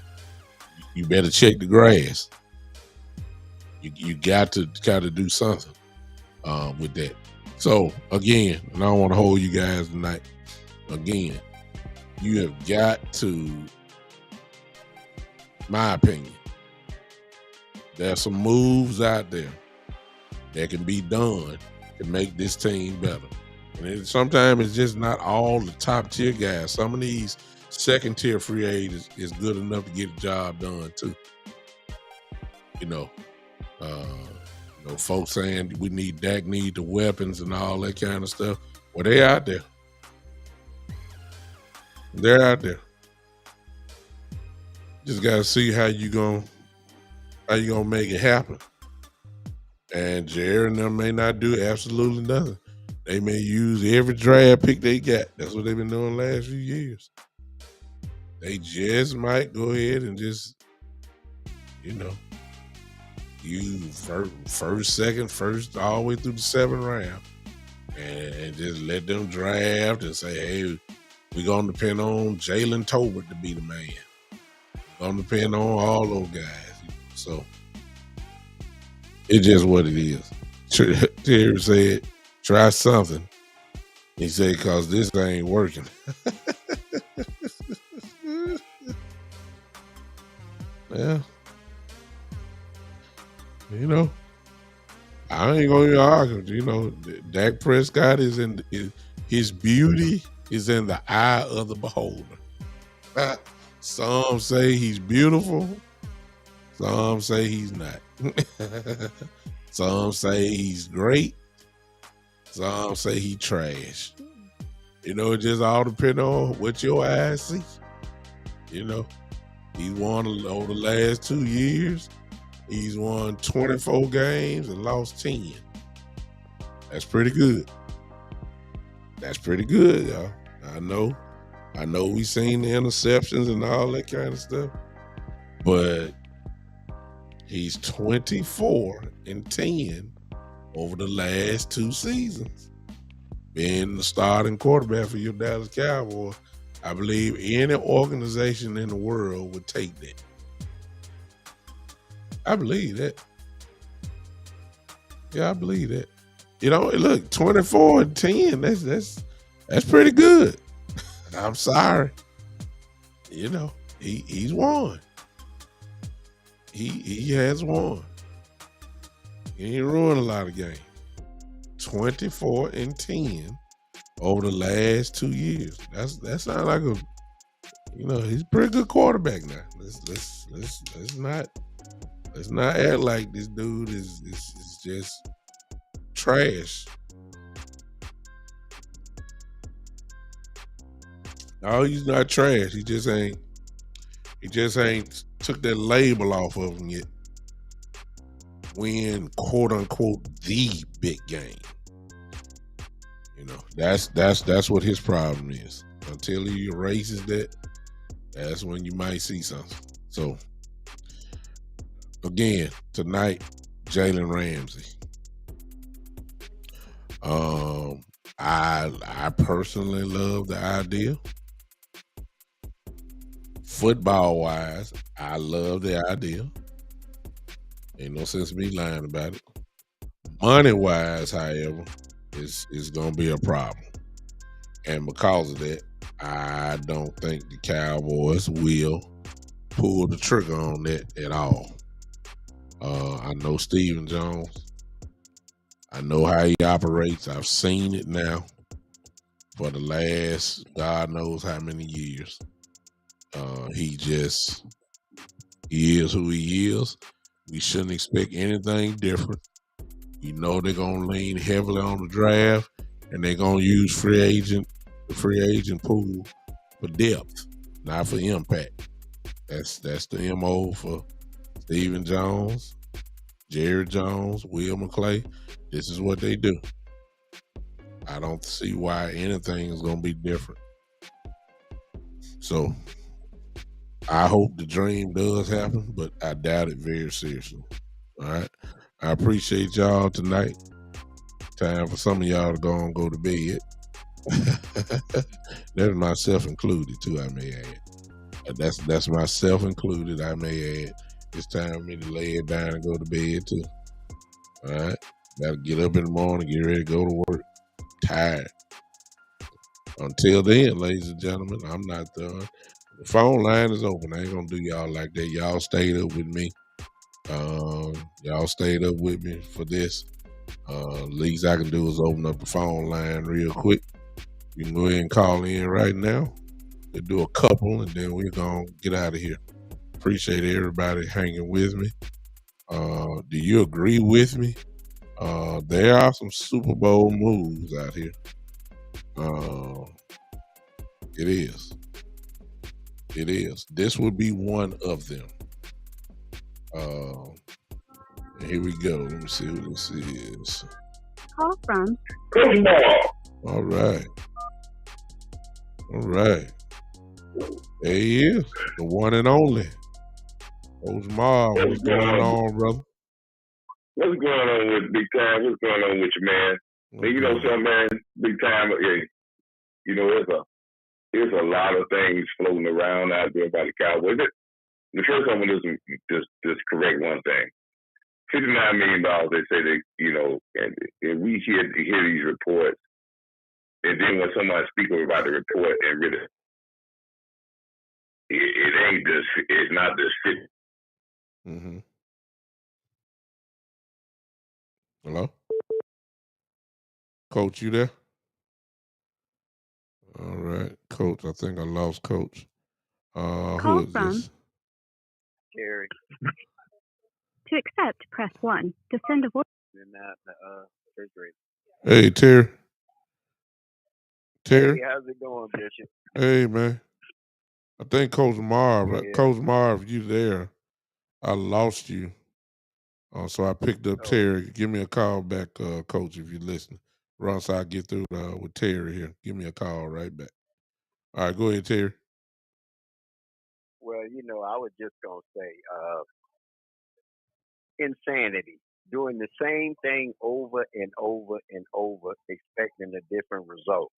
You better check the grass. You got to do something with that. So again, and I don't want to hold you guys tonight. Again, you have got to, my opinion, there's some moves out there that can be done to make this team better. And sometimes it's just not all the top tier guys. Some of these second tier free agents is good enough to get the job done too. Folks saying Dak need the weapons and all that kind of stuff. Well, they out there. They're out there. Just gotta see how you gonna make it happen. And Jared and them may not do absolutely nothing. They may use every draft pick they got. That's what they've been doing the last few years. They just might go ahead and just, use first, second, first, all the way through the 7th round. And just let them draft and say, hey, we're going to depend on Jalen Tolbert to be the man. We're going to depend on all those guys. So it's just what it is. Terry said, try something. He said, because this ain't working. Yeah. I ain't going to argue. Dak Prescott his beauty is in the eye of the beholder. Some say he's beautiful. Some say he's not. Some say he's great. Some say he trash. It just all depends on what your eyes see. He won over the last 2 years. He's won 24 games and lost 10. That's pretty good. That's pretty good, y'all. I know we seen the interceptions and all that kind of stuff, but he's 24-10 over the last 2 seasons. Being the starting quarterback for your Dallas Cowboys, I believe any organization in the world would take that. I believe that. Yeah, I believe that. Look, 24-10. That's pretty good. I'm sorry. He's won. He has won. He ain't ruined a lot of games. 24-10 over the last 2 years. That sounds like he's a pretty good quarterback now. Let's not act like this dude is just trash. No, he's not trash. He just ain't took that label off of him yet. Win, quote unquote, the big game. That's what his problem is. Until he erases that, that's when you might see something. So again, tonight, Jalen Ramsey. I personally love the idea. Football wise, I love the idea. Ain't no sense in me lying about it. Money wise, however, is gonna be a problem. And because of that, I don't think the Cowboys will pull the trigger on that at all. I know Stephen Jones. I know how he operates. I've seen it now for the last God knows how many years. He is who he is. We shouldn't expect anything different. You know they're gonna lean heavily on the draft, and they're gonna use the free agent pool for depth, not for impact. That's the MO for Stephen Jones, Jerry Jones, Will McClay. This is what they do. I don't see why anything is gonna be different. So I hope the dream does happen, but I doubt it very seriously. All right. I appreciate y'all tonight. Time for some of y'all to go to bed. That's myself included too, I may add. That's myself included, I may add. It's time for me to lay it down and go to bed too. All right. Gotta get up in the morning, get ready to go to work. Tired. Until then, ladies and gentlemen, I'm not done. The phone line is open. I ain't gonna do y'all like that. Y'all stayed up with me. Y'all stayed up with me for this. Least I can do is open up the phone line real quick. You can go ahead and call in right now. We'll do a couple and then we're gonna get out of here. Appreciate everybody hanging with me. Do you agree with me? There are some Super Bowl moves out here. It is. It is. This would be one of them. Here we go. Let me see who this is. Call from. All right. All right. There he is. The one and only. Coach Mar, what's going on, brother? What's going on with Big Time? What's going on with you, man? You know something, man? Big Time, yeah, you know, there's a lot of things floating around out there about the Cowboys. The first one is just correct one thing. $59 million, they say they, you know, and we hear these reports, and then when somebody speaks about the report and really, it's not just fit. Mm-hmm. Hello? Coach, you there? All right. Coach, I think I lost Coach. Who is this? Gary. To accept, press 1. To send a voice. In the first grade. Hey, Terry. Terry? Hey, how's it going, Bishop? Hey, man. I think Coach Marv. Yeah. Coach Marv, you there? I lost you. So I picked up Terry. Give me a call back, Coach, if you're listening. Once I get through with Terry here, give me a call right back. All right, go ahead, Terry. Well, you know, I was just going to say insanity. Doing the same thing over and over and over, expecting a different result.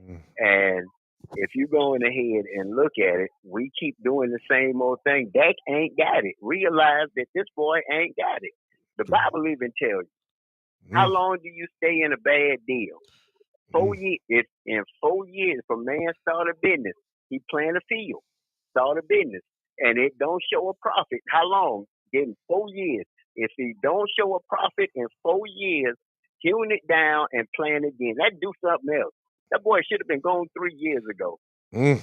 Mm-hmm. And if you're going ahead and look at it, we keep doing the same old thing. Dak ain't got it. Realize that this boy ain't got it. The Bible even tells you, how long do you stay in a bad deal? 4 years. If in 4 years, if a man start a business, he plant a field, start a business, and it don't show a profit, how long? In 4 years. If he don't show a profit in 4 years, hewn it down and plant again. That do something else. That boy should have been gone 3 years ago. Ain't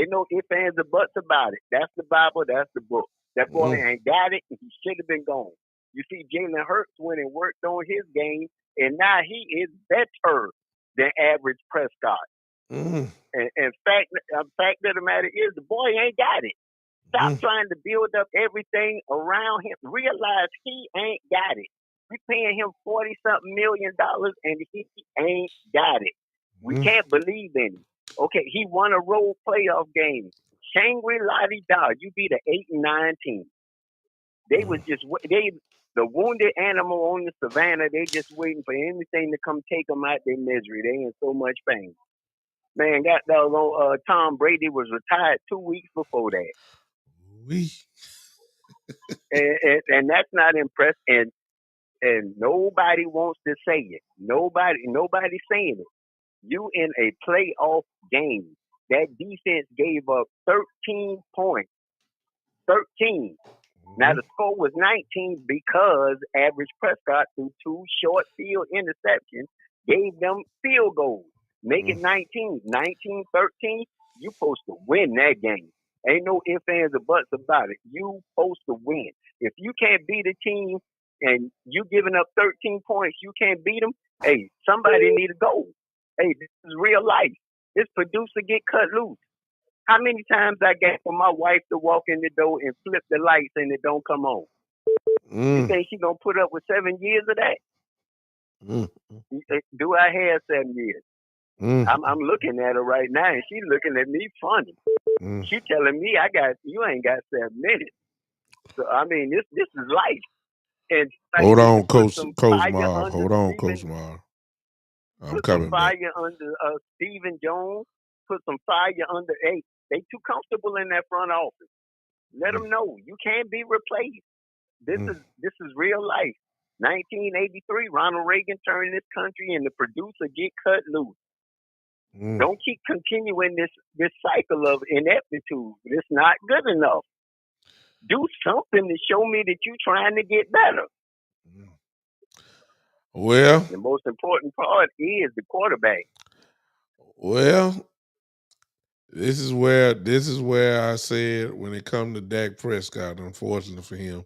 no ifs, ands, or buts about it. That's the Bible. That's the book. That boy ain't got it. He should have been gone. You see, Jalen Hurts went and worked on his game, and now he is better than average Prescott. And fact of the matter is, the boy ain't got it. Stop trying to build up everything around him. Realize he ain't got it. We paying him $40-something million, and he ain't got it. We can't believe in him. Okay, he won a road playoff game. Shangri-La-di-da. You beat an 8-9 team. They was just the wounded animal on the savannah. They just waiting for anything to come take them out their misery. They in so much pain. Man, Tom Brady was retired 2 weeks before that. and that's not impressed. And nobody wants to say it. Nobody's saying it. You in a playoff game, that defense gave up 13 points. 13. Now the score was 19 because average Prescott threw 2 short field interceptions, gave them field goals. Make it 19, 19-13. You supposed to win that game. Ain't no ifs, ands, or buts about it. You supposed to win. If you can't beat a team and you giving up 13 points, you can't beat them. Hey, somebody need to go. Hey, this is real life. This producer get cut loose. How many times I got for my wife to walk in the door and flip the lights and it don't come on? You think she gonna put up with 7 years of that? Do I have 7 years? I'm looking at her right now and she looking at me funny. She telling me you ain't got 7 minutes. So I mean this is life. And hold on, Coach Mar. Hold on, Coach Mar. I'm coming back. Put some fire under Stephen Jones. Put some fire under. Hey, they too comfortable in that front office. Let them know you can't be replaced. This is real life. 1983, Ronald Reagan turned this country, and the producer get cut loose. Don't keep continuing this cycle of ineptitude. It's not good enough. Do something to show me that you're trying to get better. Well, the most important part is the quarterback. Well, this is where I said when it comes to Dak Prescott, unfortunately for him,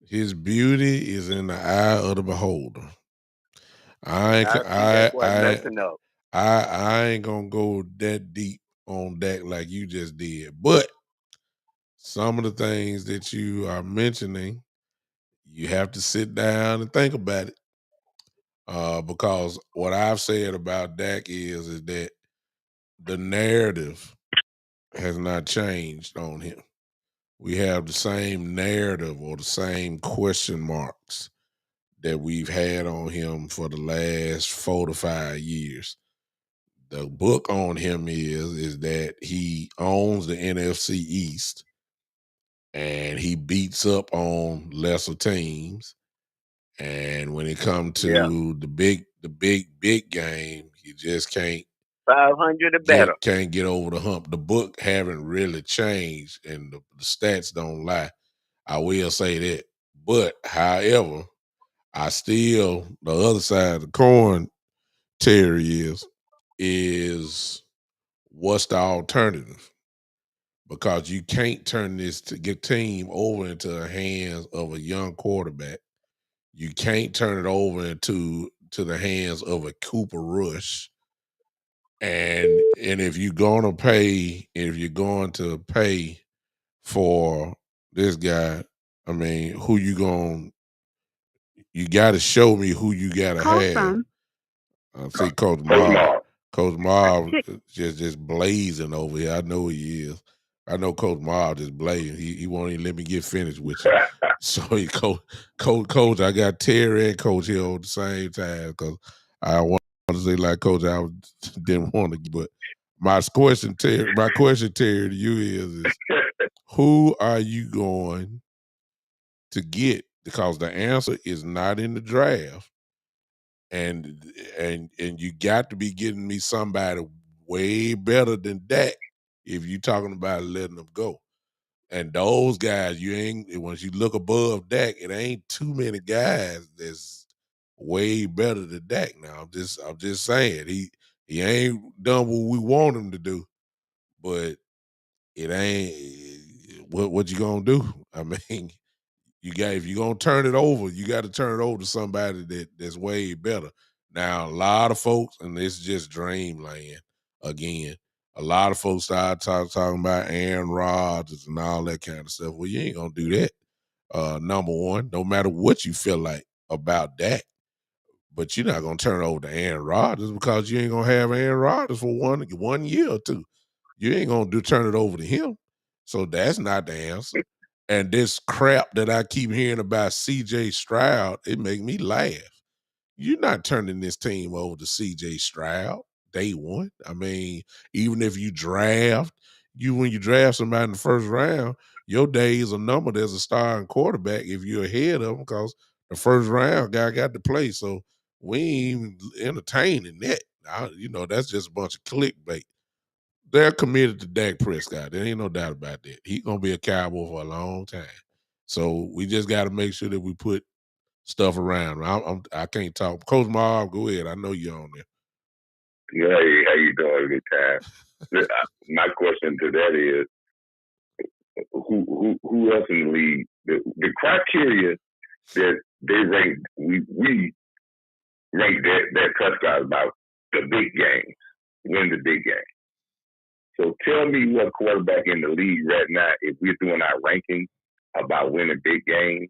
his beauty is in the eye of the beholder. I ain't gonna go that deep on Dak like you just did, but some of the things that you are mentioning, you have to sit down and think about it. Because what I've said about Dak is that the narrative has not changed on him. We have the same narrative or the same question marks that we've had on him for the last 4 to 5 years. The book on him is that he owns the NFC East and he beats up on lesser teams. And when it comes to the big game, you just can't 500 or better. Can't get over the hump. The book haven't really changed, and the stats don't lie. I will say that. But however, I still the other side of the coin, Terry, is what's the alternative? Because you can't turn this team over into the hands of a young quarterback. You can't turn it over into the hands of a Cooper Rush. And if you're going to pay for this guy, I mean, you got to show me who you got to have. I see Coach Marv. Coach Marv just blazing over here. I know he is. I know Coach Marv just blazing. He won't even let me get finished with you. So Coach, I got Terry and Coach here at the same time because I want to say like Coach, I didn't want to, but my question, Terry, to you is who are you going to get? Because the answer is not in the draft. And you got to be getting me somebody way better than Dak if you're talking about letting them go. And those guys, once you look above Dak, it ain't too many guys that's way better than Dak now. I'm just saying he ain't done what we want him to do, but it ain't what you gonna do. I mean, if you're gonna turn it over, you got to turn it over to somebody that's way better. Now, a lot of folks, and it's just dreamland again. A lot of folks start talking about Aaron Rodgers and all that kind of stuff. Well, you ain't gonna do that. Number one, no matter what you feel like about that, but you're not gonna turn it over to Aaron Rodgers because you ain't gonna have Aaron Rodgers for one year or two. You ain't gonna turn it over to him. So that's not the answer. And this crap that I keep hearing about CJ Stroud, it make me laugh. You're not turning this team over to CJ Stroud day one. I mean, even if you when you draft somebody in the first round, your days are numbered as a starting quarterback if you're ahead of them because the first round guy got to play. So we ain't even entertaining that. That's just a bunch of clickbait. They're committed to Dak Prescott. There ain't no doubt about that. He's gonna be a Cowboy for a long time. So we just got to make sure that we put stuff around. I can't talk. Coach Marv, go ahead. I know you're on there. Hey, how you doing, good time? My question to that is, who else in the league? The criteria that they rank, we rank that Prescott about the big games, win the big game. So tell me what quarterback in the league right now, if we're doing our ranking about winning big games,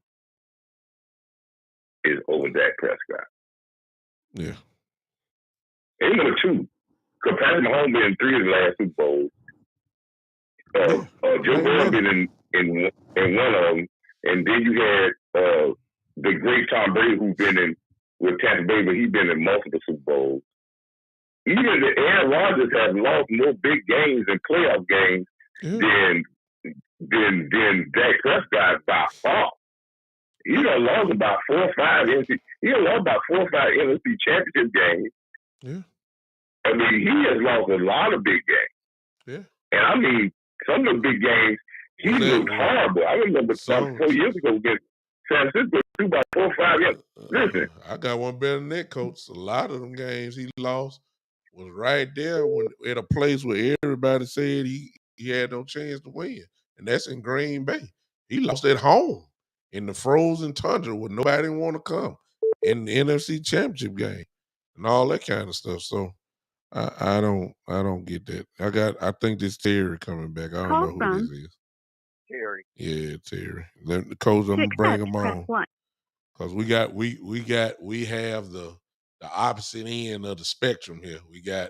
is over Dak Prescott. Yeah. And number two, because Patrick Mahomes been in 3 of the last Super Bowls. Joe Burrow been in one of them, and then you had the great Tom Brady, who's been in with Tampa Bay, but he's been in multiple Super Bowls. Even the Aaron Rodgers has lost more big games and playoff games than Dak Prescott by far. He done lost about 4 or 5 NFC. He done lost about 4 or 5 NFC championship games. Yeah. I mean, he has lost a lot of big games. Yeah. And I mean, some of the big games, he looked horrible. I remember 4 years ago against San Francisco, threw about 4 or 5 years. Listen. I got one better than that, Coach. A lot of them games he lost was right there when at a place where everybody said he had no chance to win. And that's in Green Bay. He lost at home in the frozen tundra where nobody want to come in the NFC Championship game and all that kind of stuff. So I don't get that. I think this Terry coming back. I don't know who this is. Terry. Yeah, Terry. The coach, I'm gonna bring him on. Because we have the opposite end of the spectrum here. We got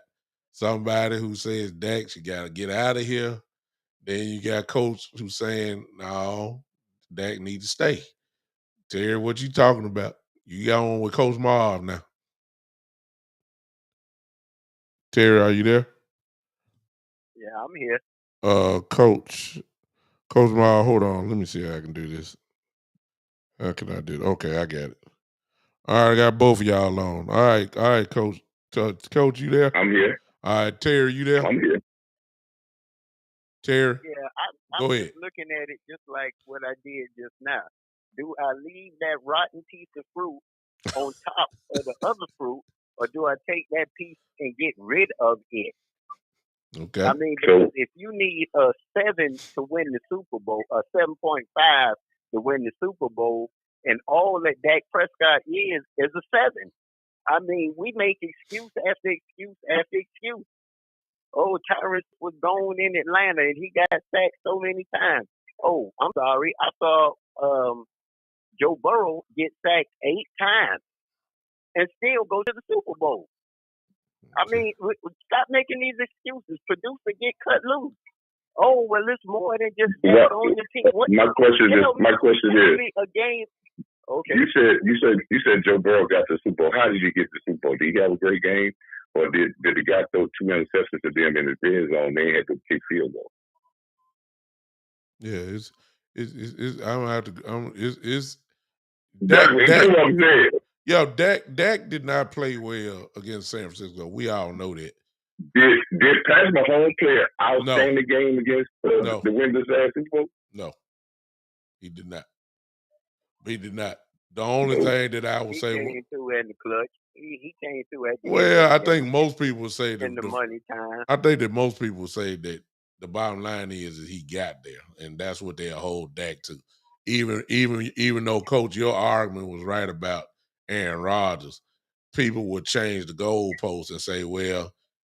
somebody who says Dak, you gotta get out of here. Then you got coach who's saying, no, Dak need to stay. Terry, what you talking about? You got on with Coach Marv now. Terry, are you there? Yeah, I'm here. Coach Marv, hold on. Let me see how I can do this. How can I do it? Okay, I got it. All right, I got both of y'all on. All right, Coach. Coach, you there? I'm here. All right, Terry, you there? I'm here. Terry? Yeah, Go I'm ahead. just looking at it just like what I did just now. Do I leave that rotten piece of fruit on top of the other fruit, or do I take that piece and get rid of it? Okay. I mean, because if you need a 7 to win the Super Bowl, a 7.5 to win the Super Bowl, and all that Dak Prescott is a 7. I mean, we make excuse after excuse after excuse. Oh, Tyrus was gone in Atlanta and he got sacked so many times. Oh, I'm sorry. I saw Joe Burrow get sacked 8 times and still go to the Super Bowl. I mean, stop making these excuses. Producer get cut loose. Oh, well, it's more than just that on the team. My question is a game. Okay. You said Joe Burrow got the Super Bowl. How did he get the Super Bowl? Did he have a great game, or did the guy throw 2 interceptions to them in the red zone? They had to kick field goal. Yeah, it's I don't have to. It's Dak. Yo, Dak did not play well against San Francisco. We all know that. Did Patrick Mahomes play an outstanding game against the Windows Super Bowl? No, he did not. He did not. The only thing that I would say, he came through in the clutch. He came through at the well, I think most people would say in the money time. I think that most people say that the bottom line is that he got there, and that's what they'll hold Dak to. Even though, Coach, your argument was right about Aaron Rodgers, people would change the goalposts and say, well,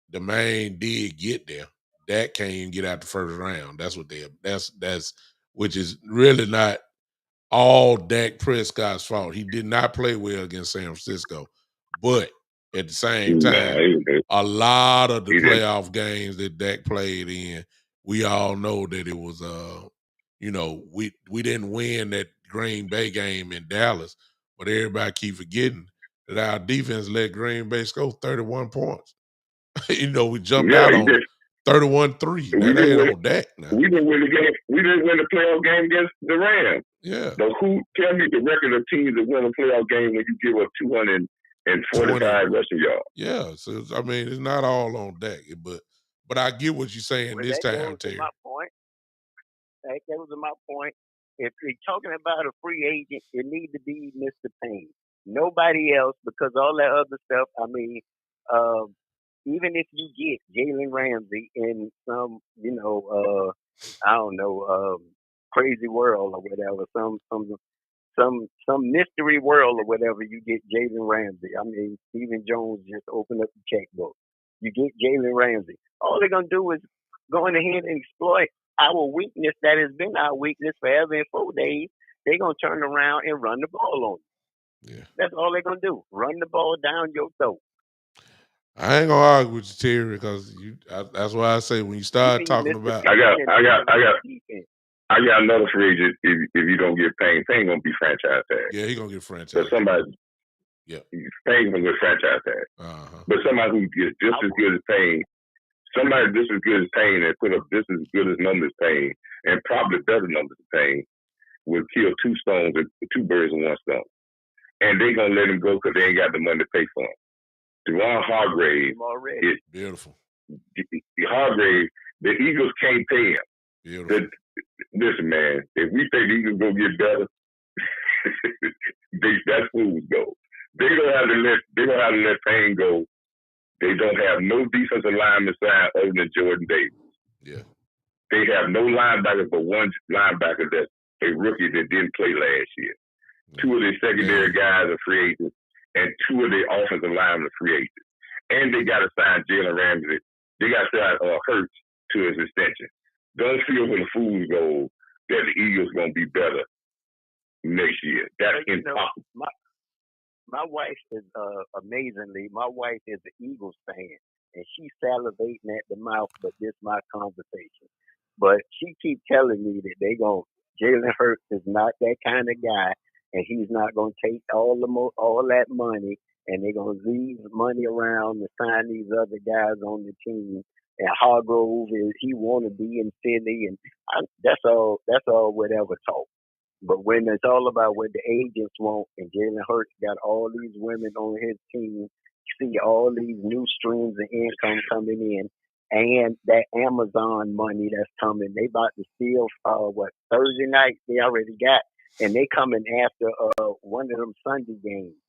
the man did get there. Dak can't even get out the first round. That's what that's which is really not all Dak Prescott's fault. He did not play well against San Francisco. But at the same time, a lot of the playoff games that Dak played in, we all know that it was we didn't win that Green Bay game in Dallas, but everybody keep forgetting that our defense let Green Bay score 31 points. We jumped out on 31-3. That ain't on Dak now. We didn't win the game. We didn't win the playoff game against the Rams. Yeah. So tell me the record of teams that win a playoff game when you give up 245 rushing yards? Yeah. So I mean, it's not all on Dak, but I get what you're saying this time, Terry. My point. That was my point. if you're talking about a free agent, it needs to be Mr. Payne. Nobody else, because all that other stuff. I mean, uh, even if you get Jalen Ramsey in some, I don't know, crazy world or whatever, some mystery world or whatever, you get Jalen Ramsey. I mean, Stephen Jones just opened up the checkbook. You get Jalen Ramsey. All they're gonna do is go in ahead and exploit our weakness that has been our weakness forever. In 4 days, they're gonna turn around and run the ball on you. Yeah. That's all they're gonna do. Run the ball down your throat. I ain't gonna argue with you, Terry, because that's why I say when you start talking about, I got another free agent. If you don't get Payne gonna be franchise tag. Yeah, he gonna get franchise. But somebody, Payne gonna get franchise tag. But somebody who gets just as good as Payne, somebody just as good as Payne and put up just as good as numbers as Payne, and probably better numbers than Payne, would kill two birds with one stone. And they gonna let him go because they ain't got the money to pay for him. Deron Hargrave is beautiful. Hargrave, the Eagles can't pay him. Beautiful. Listen, man, if we think the Eagles gonna get better, that's fool's gold. They don't have to let Payne go. They don't have no defensive lineman signed other than Jordan Davis. Yeah. They have no linebacker but one linebacker that's a rookie that didn't play last year. Yeah. Two of their secondary guys are free agents, and two of their offensive linemen are free agents. And they got to sign Jalen Ramsey. They got to sign Hurts to his extension. Don't feel when the fools go that the Eagles going to be better next year. That's impossible. My wife is amazingly. My wife is an Eagles fan, and she's salivating at the mouth. But this is my conversation. But she keep telling me that Jalen Hurts is not that kind of guy, and he's not going to take all that money, and they're going to leave money around to sign these other guys on the team. And Hargrove he want to be in Philly, and that's all whatever talk. But when it's all about what the agents want, and Jalen Hurts got all these women on his team, see all these new streams of income coming in, and that Amazon money that's coming, they about to steal Thursday night they already got, and they coming after one of them Sunday games.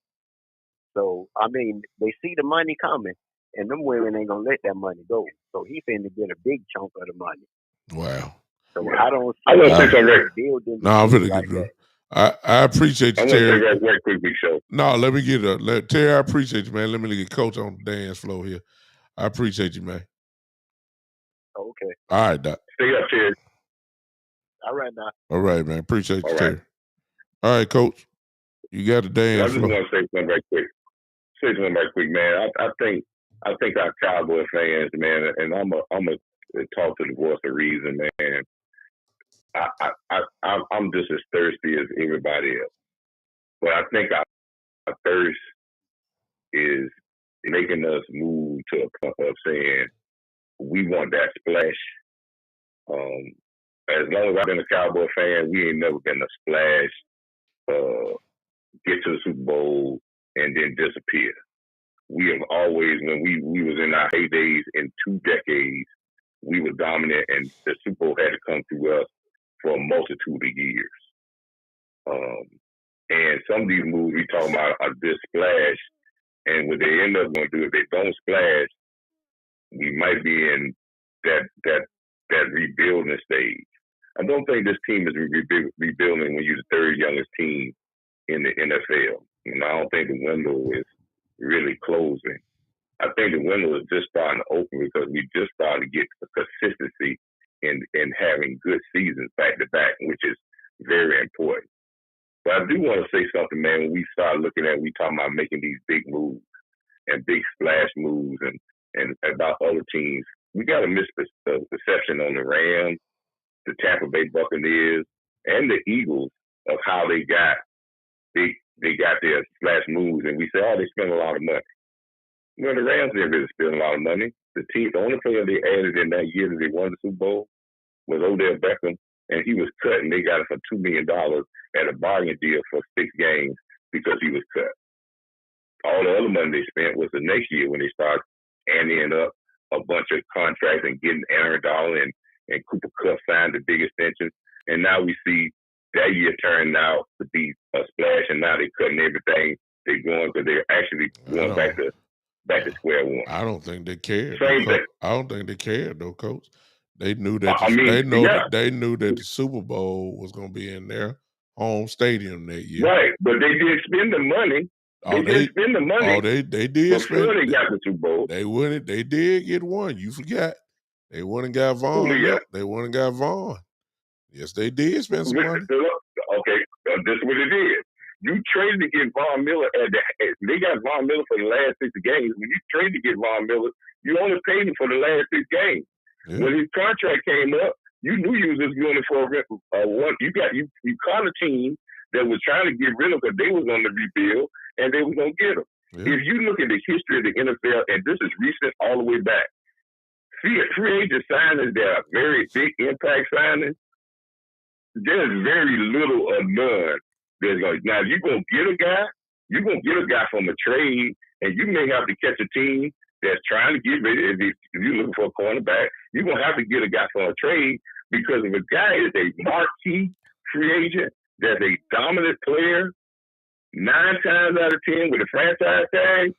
So I mean, they see the money coming, and them women ain't gonna let that money go. So he finna get a big chunk of the money. Wow. So I don't. I'm gonna say something right. No, I'm finna get it. I appreciate you, Terry. I'm gonna say right quick, Big Show. No, let me get it. Terry, I appreciate you, man. Let me get Coach on the dance floor here. I appreciate you, man. Okay. All right, Doc. Stay up, Terry. All right, Doc. All right, man. Appreciate you, Terry. All right, Coach. You got the dance floor. I just want to say something right quick. Man. I think our Cowboy fans, man, and I'm a talk to the voice of reason, man. I'm just as thirsty as everybody else, but I think our thirst is making us move to a point of saying we want that splash. As long as I've been a Cowboy fan, we ain't never been a splash, get to the Super Bowl, and then disappear. We have always, when we was in our heydays in 2 decades, we were dominant, and the Super Bowl had to come through us for a multitude of years. And some of these moves we talking about are this splash, and what they end up going to do, if they don't splash, we might be in that rebuilding stage. I don't think this team is rebuilding when you're the third youngest team in the NFL. And I don't think the window is really closing. I think the window is just starting to open because we just started to get the consistency in having good seasons back to back, which is very important. But I do want to say something, man. When we start looking at, we talking about making these big moves and big splash moves and about other teams, we got to miss the perception on the Rams, the Tampa Bay Buccaneers, and the Eagles of how they got their splash moves, and we say, oh, they spent a lot of money. Well, the Rams didn't really spend a lot of money. The only player they added in that year that they won the Super Bowl was Odell Beckham, and he was cut, and they got it for $2 million at a bargain deal for 6 games because he was cut. All the other money they spent was the next year when they started anteing up a bunch of contracts and getting Aaron Donald and Cooper Kupp signed the big extensions. And now we see that year turned out to be a splash, and now they're cutting everything. They're going because they're actually going back to square one. I don't think they cared. Same thing. I don't think they cared though, Coach. They knew that they knew that the Super Bowl was going to be in their home stadium that year. Right, but they did spend the money. They did spend the money. Oh, they did spend. They got the Super Bowl. They did get one. You forgot. They went and got Vaughn. They went and got Vaughn. Yes, they did spend some money. Okay, this is what it is. You traded to get Von Miller they got Von Miller for the last 6 games. When you traded to get Von Miller, you only paid him for the last 6 games. Yeah. When his contract came up, you knew you was just doing it for one. You caught a team that was trying to get rid of because they was on the rebuild and they was gonna get him. Yeah. If you look at the history of the NFL, and this is recent all the way back, free agent signings that are very big impact signings, there's very little or none. Now, if you're going to get a guy from a trade, and you may have to catch a team that's trying to get rid of it. If you're looking for a cornerback, you're going to have to get a guy from a trade because if a guy is a marquee free agent that's a dominant player, 9 times out of 10 with a franchise tag,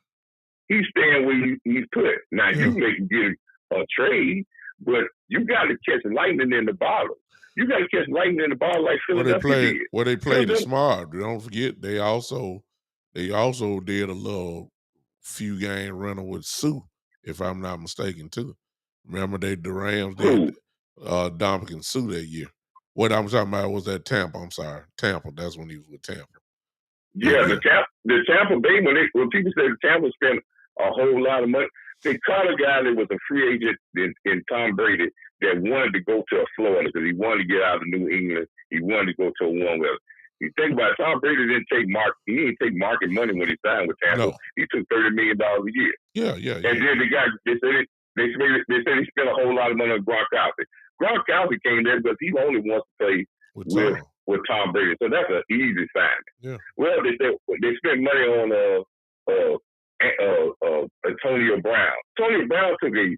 he's staying where he's put. Now, you may get a trade, but you got to catch lightning in the bottle. You got to catch lightning in the ball like Philadelphia did. They played it smart. Don't forget, they also did a little few game rental with Sue, if I'm not mistaken, too. Remember the Rams did Dominican Sue that year. What I'm talking about was that Tampa. I'm sorry, Tampa. That's when he was with Tampa. Yeah, the Tampa Bay when people say Tampa spent a whole lot of money, they caught a guy that was a free agent in Tom Brady that wanted to go to Florida because he wanted to get out of New England. He wanted to go to a warm weather. You think about it, Tom Brady didn't take market money when he signed with Tampa. No. He took $30 million a year. Yeah. And then the guy, they said he spent a whole lot of money on Gronkowski. Gronkowski came there because he only wants to play with Tom Brady. So that's an easy sign. Yeah. Well, they spent money on Antonio Brown. Antonio Brown took a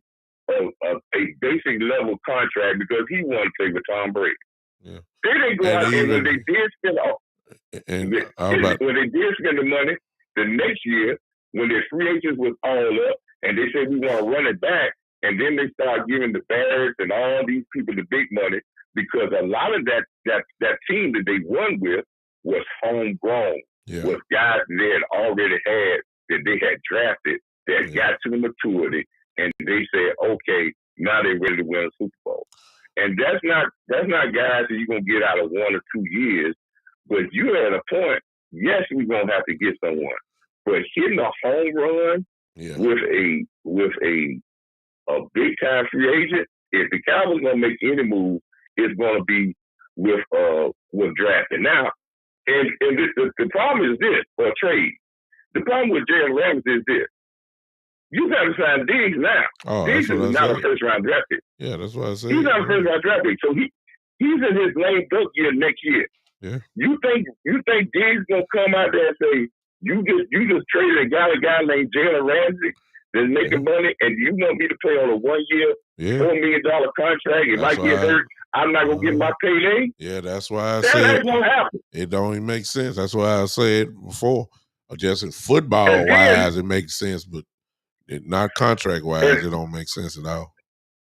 basic level contract because he wanted to play with Tom Brady. Yeah. They didn't go out and when they did spend when they did spend the money the next year when their free agents was all up and they said we want to run it back, and then they started giving the Bears and all these people the big money because a lot of that team that they won with was homegrown. Yeah. Was guys they had already had that they had drafted that got to the maturity, and they said, okay, now they're ready to win a Super Bowl. And that's not guys that you're gonna get out of 1 or 2 years, but you're at a point. Yes, we're gonna have to get someone, but hitting a home run with a big time free agent, if the Cowboys gonna make any move, it's gonna be with drafting now. And the problem is this, or trade. The problem with Jalen Ramsey is this. You got to sign Diggs now. Oh, Diggs is not a first-round draft pick. Yeah, that's what I said. He's not a first-round draft pick, so he's in his lame duck year next year. Yeah. You think Diggs gonna come out there and say you just traded a guy named Jalen Ramsey that's making money, and you want me to play on a 1 year, $4 million contract? If I get hurt, I'm not gonna get my payday. Yeah, that's why I said that's gonna happen. It don't even make sense. That's why I said before. Just in football wise, it makes sense, but not contract wise, it don't make sense at all.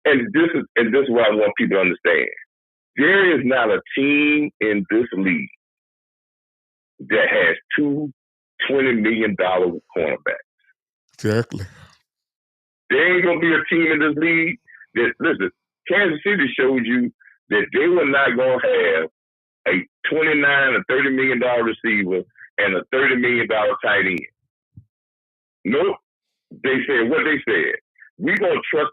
And this is what I want people to understand. There is not a team in this league that has 2 $20 million cornerbacks. Exactly. There ain't gonna be a team in this league that listen. Kansas City showed you that they were not gonna have a $29 or $30 million receiver and a $30 million tight end. Nope. They said what they said. We're gonna trust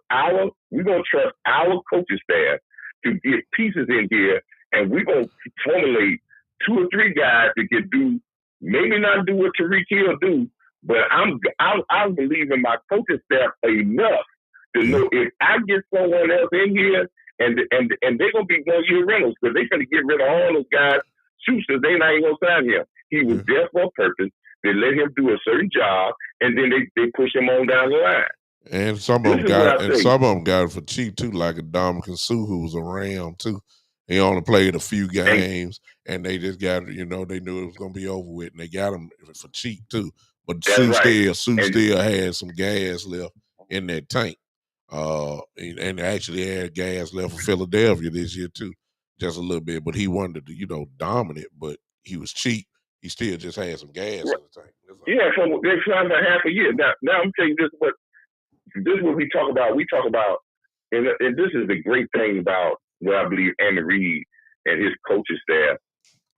our coaching staff to get pieces in here, and we're gonna formulate 2 or 3 guys that can do maybe not do what Tyreek Hill do, but I believe in my coaching staff enough to know if I get someone else in here and they're gonna be 1 year rentals because they're gonna get rid of all those guys. Shooters, they not even gonna sign him. He was there for a purpose. They let him do a certain job, and then they push him on down the line. And some of them got it for cheap too, like a Dominican Sue who was a Ram too. He only played a few games, and they just got, they knew it was going to be over with, and they got him for cheap too. But Sue still had some gas left in that tank, and actually had gas left for Philadelphia this year too, just a little bit. But he wanted to, dominate, but he was cheap. He still just had some gas in the tank. Yeah, so they're trying to half a year. Now I'm telling you this is what we talk about. We talk about, and this is the great thing about what I believe Andy Reid and his coaching staff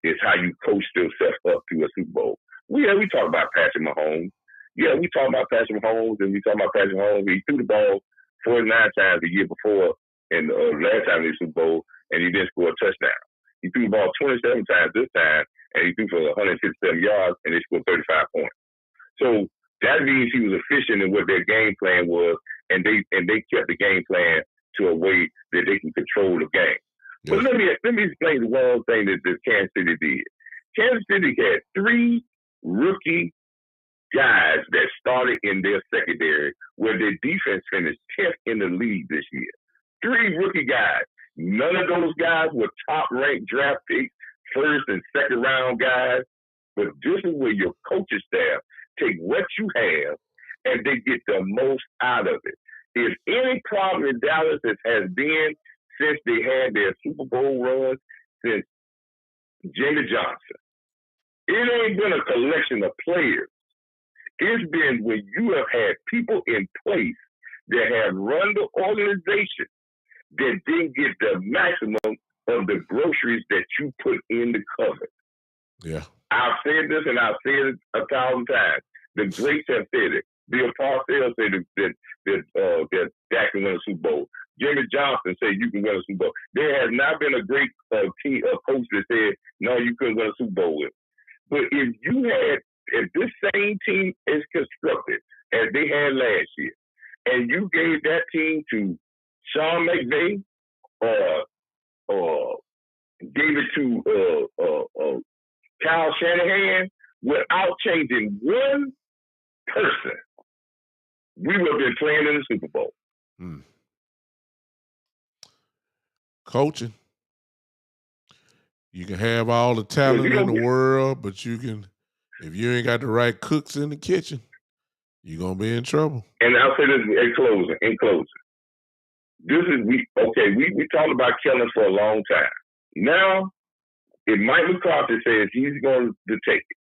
is how you coach yourself up to a Super Bowl. We talk about Patrick Mahomes. Yeah, we talk about Patrick Mahomes, and we talk about Patrick Mahomes. He threw the ball 49 times the year before, and last time in the Super Bowl, and he didn't score a touchdown. He threw the ball 27 times this time, and he threw for 157 yards, and they scored 35 points. So that means he was efficient in what their game plan was, and they kept the game plan to a way that they can control the game. Yes. But let me explain the one thing that Kansas City did. Kansas City had 3 rookie guys that started in their secondary, where their defense finished 10th in the league this year. 3 rookie guys. None of those guys were top-ranked draft picks, first and second round guys. But this is where your coaching staff take what you have and they get the most out of it. If any problem in Dallas has been since they had their Super Bowl run, since Jimmy Johnson, it ain't been a collection of players. It's been when you have had people in place that have run the organization that didn't get the maximum of the groceries that you put in the cupboard. Yeah. I've said this and I've said it 1,000 times. The greats have said it. Bill Parcells said that Dak can win a Super Bowl. Jimmy Johnson said you can win a Super Bowl. There has not been a great coach that said, no, you couldn't win a Super Bowl with. But if this same team is constructed as they had last year, and you gave that team to Sean McVay or gave it to Kyle Shanahan without changing one person, we would have been playing in the Super Bowl. Coaching. You can have all the talent in the world, but if you ain't got the right cooks in the kitchen, you're going to be in trouble. And I'll say this in closing. We talked about Kellen for a long time. Now, if Mike McCarthy says he's going to take it,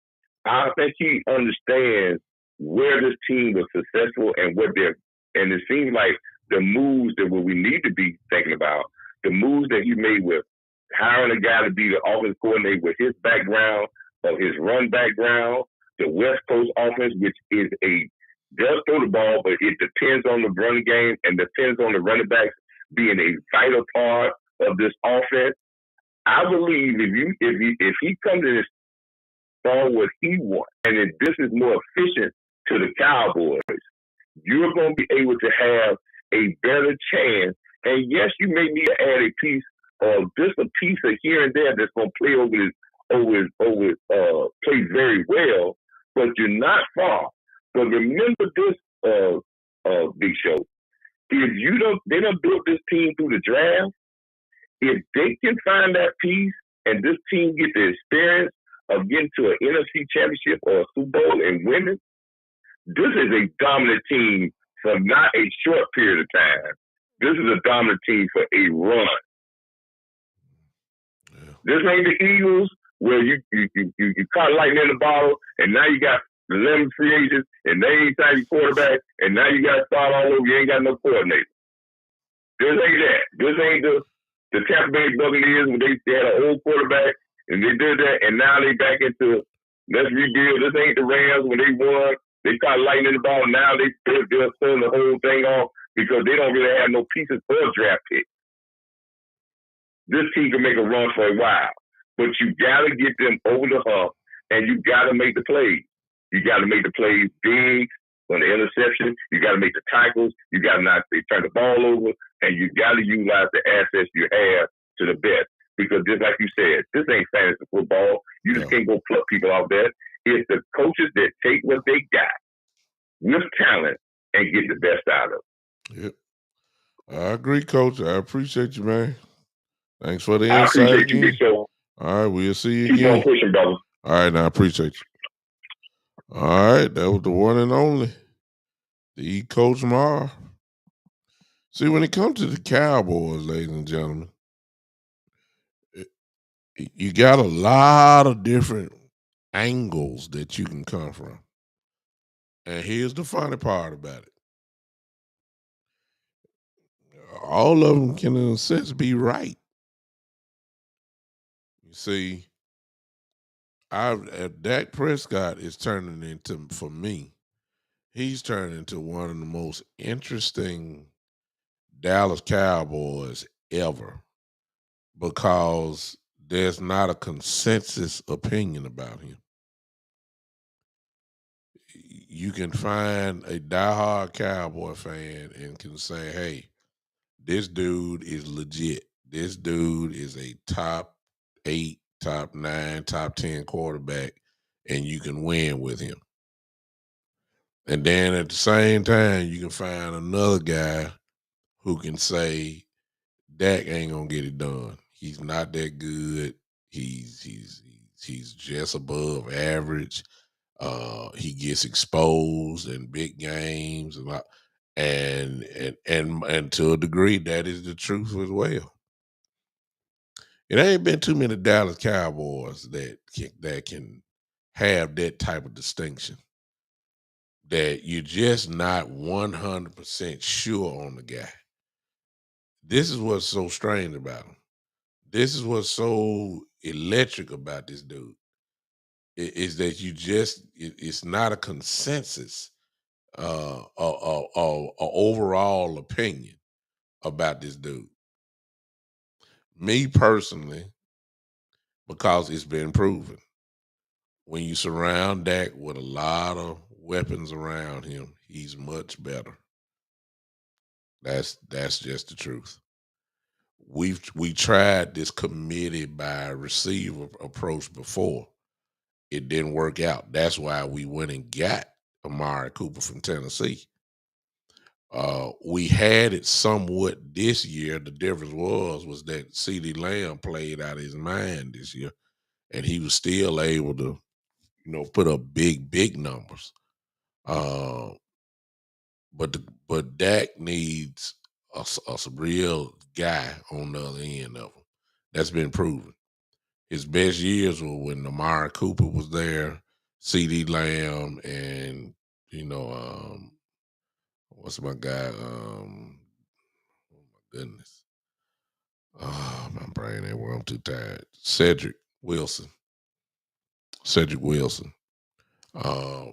I think he understands where this team was successful and and it seems like the moves that we need to be thinking about, the moves that he made with hiring a guy to be the offense coordinator with his background, of his run background, the West Coast offense, which is does throw the ball, but it depends on the running game and depends on the running backs being a vital part of this offense. I believe if he comes in and start what he wants, and if this is more efficient to the Cowboys, you're going to be able to have a better chance. And yes, you may need to add a piece of just a piece of here and there that's going to play play very well, but you're not far. But remember this, Big Show. If they don't build this team through the draft. If they can find that piece and this team get the experience of getting to an NFC championship or a Super Bowl and winning, this is a dominant team for not a short period of time. This is a dominant team for a run. Yeah. This ain't the Eagles where you caught lightning in the bottle and now you got 11 free agents and they ain't signed your quarterback and now you got to start all over. You ain't got no coordinator. This ain't that. This ain't the Tampa Bay Buccaneers when they had an old quarterback and they did that, and now they back into let's rebuild. This ain't the Rams when they won. They caught lightning in the ball. Now they're throwing the whole thing off because they don't really have no pieces for a draft pick. This team can make a run for a while, but you got to get them over the hump, and you got to make the plays. You got to make the plays big on the interception. You got to make the tackles. You got to not turn the ball over, and you got to utilize the assets you have to the best. Because just like you said, this ain't fantasy football. You just can't go pluck people off that. It's the coaches that take what they got with talent and get the best out of it. Yep. I agree, Coach. I appreciate you, man. Thanks for the I insight appreciate you, again. Big Show. All right, we'll see you Keep on again. pushing, brother. All right, now I appreciate you. All right, that was the one and only, the Coach Mar. See, when it comes to the Cowboys, ladies and gentlemen, you got a lot of different angles that you can come from. And here's the funny part about it. All of them can, in a sense, be right. You see, Dak Prescott is turning into, for me, he's turning into one of the most interesting Dallas Cowboys ever, because there's not a consensus opinion about him. You can find a diehard Cowboy fan and can say, hey, this dude is legit. This dude is a top 8, top 9, top 10 quarterback, and you can win with him. And then at the same time, you can find another guy who can say Dak ain't gonna get it done. He's not that good. He's just above average. He gets exposed in big games, and to a degree, that is the truth as well. It ain't been too many Dallas Cowboys that can have that type of distinction, that you're just not 100% sure on the guy. This is what's so strange about him. This is what's so electric about this dude, is that it's not a consensus, overall opinion about this dude. Me personally, because it's been proven, when you surround Dak with a lot of weapons around him, he's much better. That's just the truth. We tried this committee by receiver approach before. It didn't work out. That's why we went and got Amari Cooper from Tennessee. We had it somewhat this year. The difference was that CeeDee Lamb played out of his mind this year, and he was still able to, put up big numbers. But Dak needs a real guy on the other end of him. That's been proven. His best years were when Amari Cooper was there, CeeDee Lamb, and what's my guy? Oh my goodness. Oh, my brain ain't where I'm too tired. Cedric Wilson. The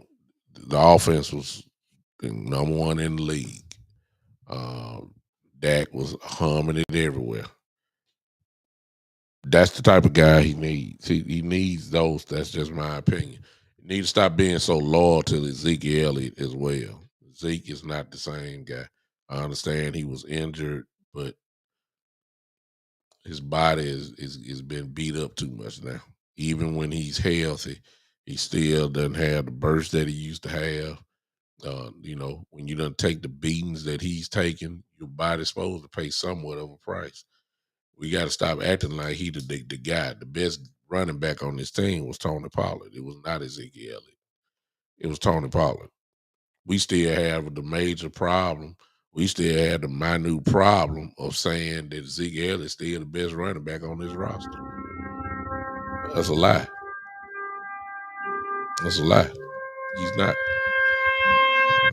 offense was number one in the league. Dak was humming it everywhere. That's the type of guy he needs. He needs those. That's just my opinion. He needs to stop being so loyal to Ezekiel Elliott as well. Zeke is not the same guy. I understand he was injured, but his body is been beat up too much now. Even when he's healthy, he still doesn't have the burst that he used to have. When you don't take the beatings that he's taking, your body's supposed to pay somewhat of a price. We got to stop acting like he the guy. The best running back on this team was Tony Pollard. It was not Ezekiel Elliott. It was Tony Pollard. We still have the major problem. We still have the minute problem of saying that Ezekiel is still the best running back on this roster. That's a lie. That's a lie. He's not.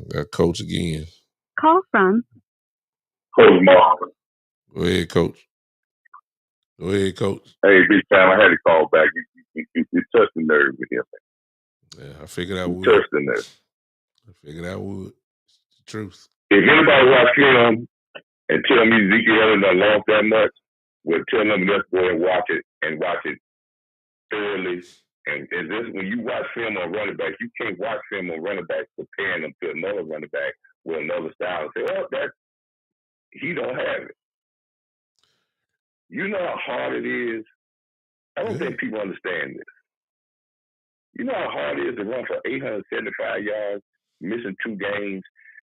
Got coach again. Call from Coach Mark. Go ahead, coach. Hey, big time. I had to call back. You touched the nerve with him. Yeah, I figured I would. Touched the nerve. It's the truth. If anybody watch film and tell me Ezekiel Elliott lost that much, well, tell them let's go and watch it thoroughly. And this, when you watch film on running backs, you can't watch film on running backs comparing them to another running back with another style and say, oh, he don't have it. You know how hard it is? I don't think people understand this. You know how hard it is to run for 875 yards, missing 2 games,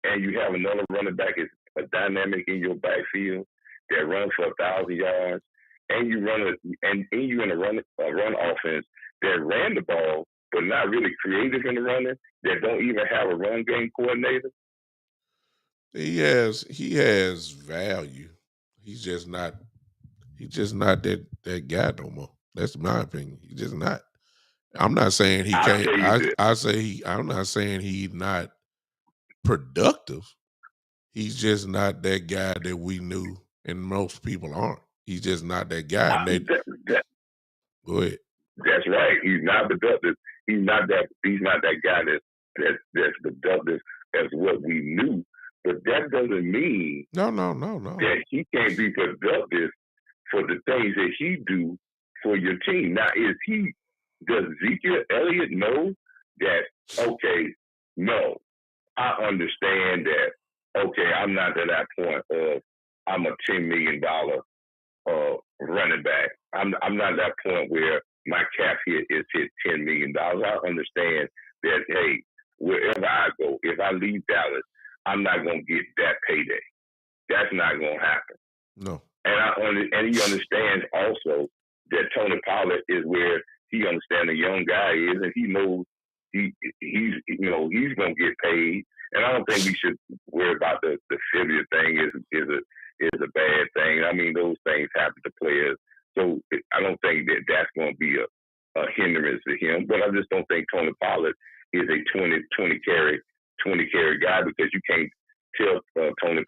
and you have another running back is a dynamic in your backfield that runs for 1,000 yards. and you you in a run offense that ran the ball, but not really creative in the running, that don't even have a run game coordinator. He has value. He's just not that guy no more. That's my opinion. He's just not. I'm not saying he I'll can't. tell you this. I'm not saying he's not productive. He's just not that guy that we knew, and most people aren't. He's just not that guy. Go ahead. That's right. He's not productive. He's not that guy that's productive as what we knew. But that doesn't mean No. that he can't be productive for the things that he do for your team. Now, does Ezekiel Elliott know that, okay, no, I understand that, okay, I'm not at that point of I'm a $10 million running back. I'm not at that point where my cap hit is hit $10 million. I understand that, hey, wherever I go, if I leave Dallas, I'm not going to get that payday. That's not going to happen. No. And he understands also that Tony Pollard is where he understands the young guy is, and he knows he's going to get paid. And I don't think we should worry about the failure thing is a bad thing. I mean, those things happen to players. So I don't think that that's going to be a hindrance to him. But I just don't think Tony Pollard is a 20 carry guy, because you can't tell Tony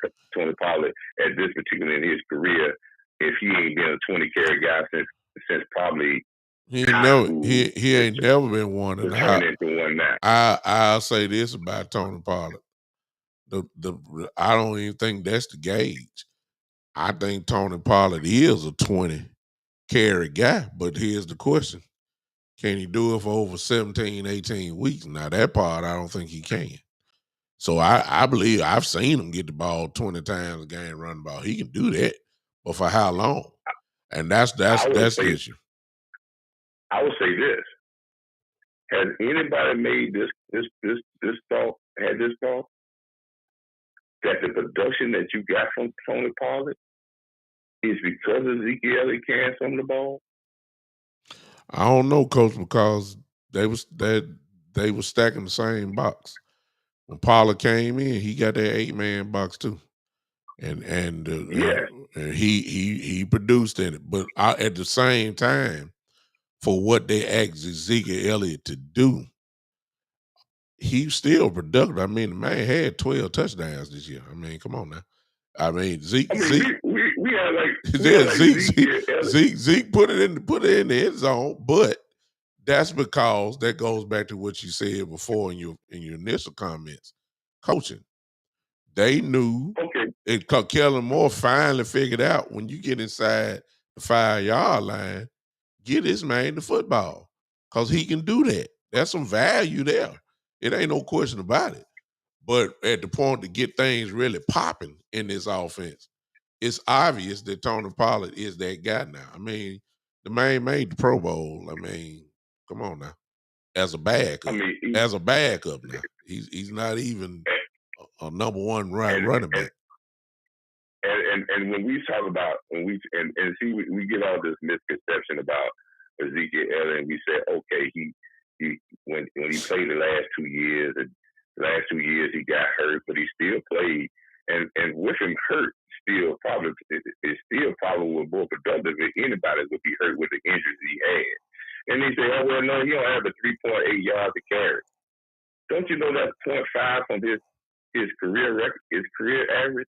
Pollard at this particular in his career if he ain't been a 20 carry guy since probably he ain't never been one. And I'll say this about Tony Pollard: I don't even think that's the gauge. I think Tony Pollard is a 20 carry guy, but here's the question: can he do it for over 17, 18 weeks? Now that part, I don't think he can. So I believe I've seen him get the ball 20 times a game, run the ball. He can do that, but for how long? And that's the issue. I would say this: has anybody made this thought? Had this thought that the production that you got from Tony Pollard is because Ezekiel Elliott carrying some of the ball? I don't know, Coach, because they was stacking the same box. When Pollard came in, he got that 8-man box too, and he produced in it. But at the same time, for what they asked Ezekiel Elliott to do, he's still productive. I mean, the man had 12 touchdowns this year. I mean, come on now. I mean, Zeke. We had Zeke put it in the end zone, but that's because that goes back to what you said before in your initial comments. Coaching, they knew. Okay. Kellen Moore finally figured out when you get inside the 5-yard line, get this man the football, because he can do that. There's some value there. It ain't no question about it. But at the point to get things really popping in this offense, it's obvious that Tony Pollard is that guy now. I mean, the man made the Pro Bowl. I mean, come on now. As a backup. Now. He's not even a number one running back. And when we talk about we get all this misconception about Ezekiel Elliott, and we say, okay, he when he played the last 2 years, he got hurt, but he still played, and with him hurt, still probably was more productive than anybody would be hurt with the injuries he had. And they say, oh well, no, he don't have a 3.8 yards to carry. Don't you know that's 0.5 from his career record, his career average?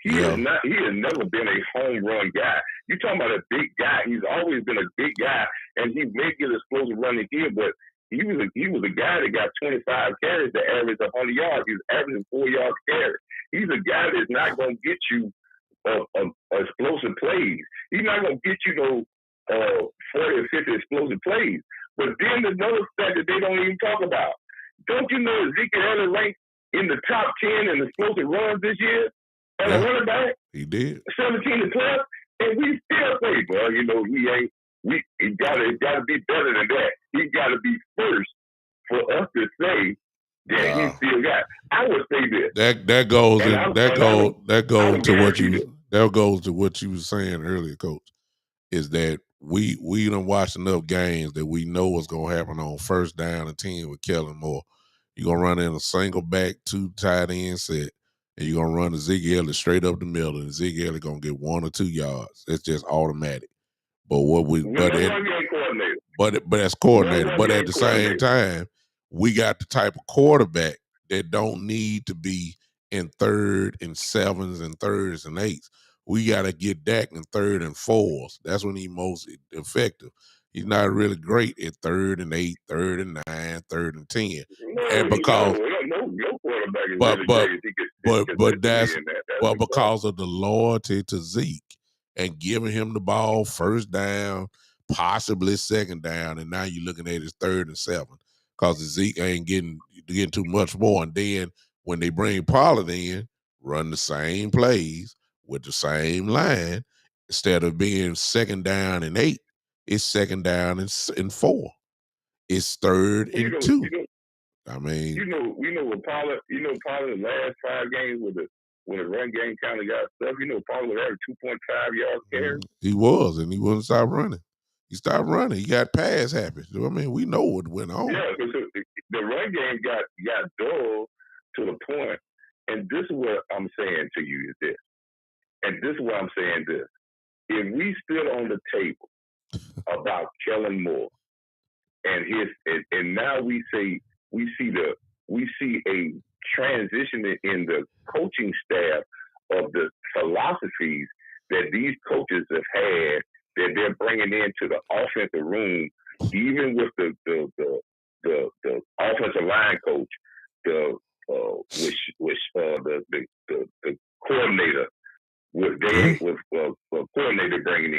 He has never been a home run guy. You're talking about a big guy. He's always been a big guy, and he may get explosive running here, but he was a guy that got 25 carries to average 100 yards. He's averaging 4 yards a carry. He's a guy that's not going to get you explosive plays. He's not going to get you those 40 or 50 explosive plays. But then there's another stat that they don't even talk about. Don't you know Ezekiel Elliott ranked in the top 10 in explosive runs this year? And a running back, he did 17 to 12, and we still say, well, you know, he gotta be better than that. He gotta be first for us to say that he still got. I would say this. That goes to what you were saying earlier, Coach. is that we done watched enough games that we know what's gonna happen on first down and 10 with Kellen Moore. You're gonna run in a single back, 2 tight end set, and you're gonna run a Zeke Elliott straight up the middle, and Zeke Elliott gonna get 1 or 2 yards. It's just automatic. But what we But as coordinator, but at the same time, we got the type of quarterback that don't need to be in 3rd and 7s and 3rds and 8s. We got to get Dak in 3rd and 4s. That's when he's most effective. He's not really great at 3rd and 8, 3rd and 9, 3rd and 10. And because no quarterback is really great. But because of the loyalty to Zeke and giving him the ball first down, possibly 2nd down, and now you're looking at his 3rd and 7 because Zeke ain't getting too much more. And then when they bring Pollard in, run the same plays with the same line instead of being 2nd down and 8, it's 2nd down and 4. It's 3rd and 2. I mean, with Pollard, Pollard the last 5 games when the run game kind of got stuff, Pollard was average 2.5 yards carry. He was, and he wouldn't stop running. He stopped running. He got pass happy. I mean, we know what went on. Yeah, the run game got dull to the point, and this is what I'm saying to you is this. And this is what I'm saying this. If we stood on the table about Kellen Moore and now we see a transition in the coaching staff of the philosophies that these coaches have had that they're bringing into the offensive room, even with the offensive line coach, the coordinator with coordinator bringing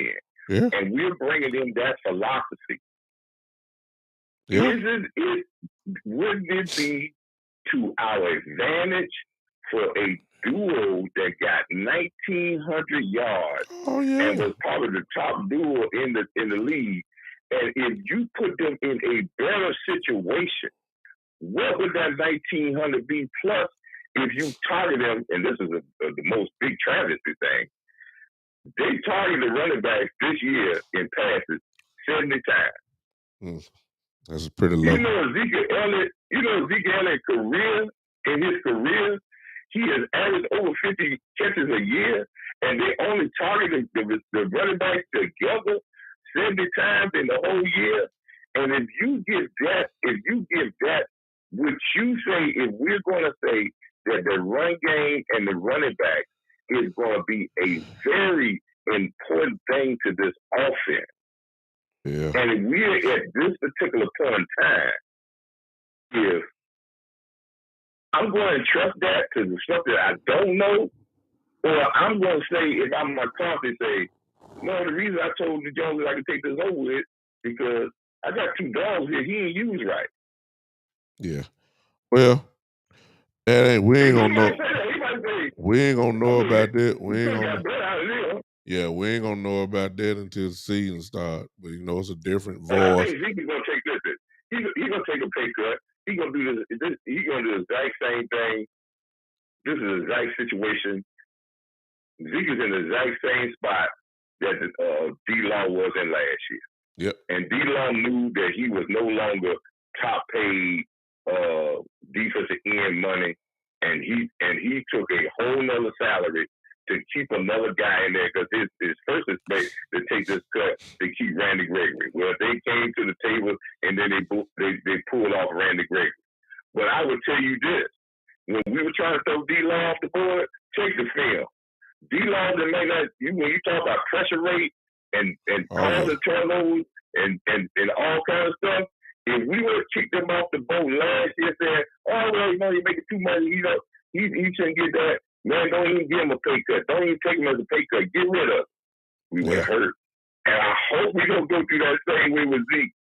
in, and we're bringing in that philosophy. Wouldn't it be to our advantage for a duo that got 1,900 yards and was probably the top duo in the league? And if you put them in a better situation, what would that 1,900 be? Plus, if you target them, and this is the most big travesty thing, they targeted the running backs this year in passes 70 times. That's pretty low. Zeke Elliott's career, he has averaged over 50 catches a year, and they only targeted the running backs together 70 times in the whole year. And if you give that, would you say, if we're going to say that the run game and the running back is going to be a very important thing to this offense? Yeah. And if we're at this particular point in time, if I'm going to trust that to something I don't know, or I'm going to say, if I'm my confidence, say, no, the reason I told the Jones that I could take this over with because I got 2 dogs here he ain't used right. Yeah. Well, we ain't gonna know. We ain't gonna know about that. We ain't gonna know about that until the season starts. But it's a different voice. I think Zeke is gonna take this. He's gonna take a pay cut. He's gonna do this. He's gonna do the exact same thing. This is the exact situation. Zeke is in the exact same spot that D-Law was in last year. Yep. And D-Law knew that he was no longer top paid defensive end money, and he took a whole nother salary to keep another guy in there because his first instinct to take this cut to keep Randy Gregory. Well, they came to the table and then they pulled off Randy Gregory. But I would tell you this: when we were trying to throw D-Law off the board, take the film. D-Law that made that when you talk about pressure rate and causing turnovers and all kinds of stuff. If we would have kicked him off the boat last year, saying, "Oh well, you're making too much. He shouldn't get that." Man, don't even give him a pay cut. Don't even take him as a pay cut. Get rid of him. We were hurt. And I hope we don't go through that same way with Zeke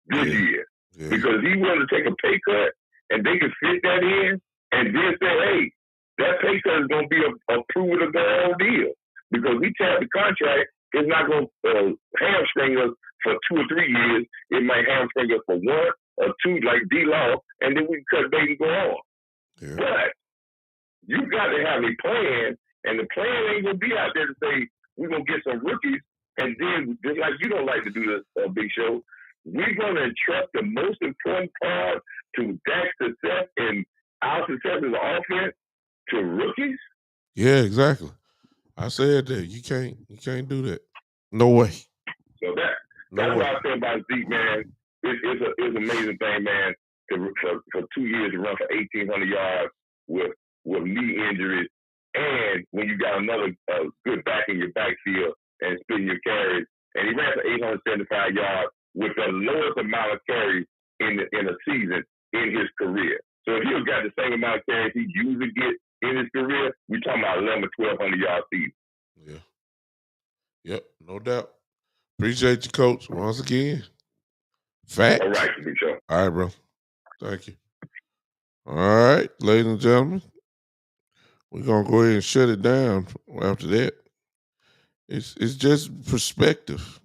this year. Yeah. Because he wanted to take a pay cut and they can fit that in and then say, hey, that pay cut is going to be a prove it or go on deal. Because we tap the contract, it's not going to hamstring us for 2 or 3 years. It might hamstring us for 1 or 2 like D-Law, and then we can cut bait and go on. Yeah. But you got to have a plan, and the plan ain't going to be out there to say we're going to get some rookies And then, just like you don't like to do this, Big Show, we're going to entrust the most important part to Dak's success and our success as an offense to rookies. Yeah, exactly. I said that you can't do that. No way. So that's what I say about Zeke, man. It's an amazing thing, man. For 2 years to run for 1,800 yards with knee injuries, and when you got another good back in your backfield and splitting your carries, and he ran for 875 yards with the lowest amount of carries in a season in his career. So if he'd got the same amount of carries he usually get in his career, we're talking about 11 or 1,200 yard season. Yeah. Yep, no doubt. Appreciate you, Coach, once again. Fact. All right, Big Show. All right, bro. Thank you. All right, ladies and gentlemen, we're gonna go ahead and shut it down after that. It's just perspective.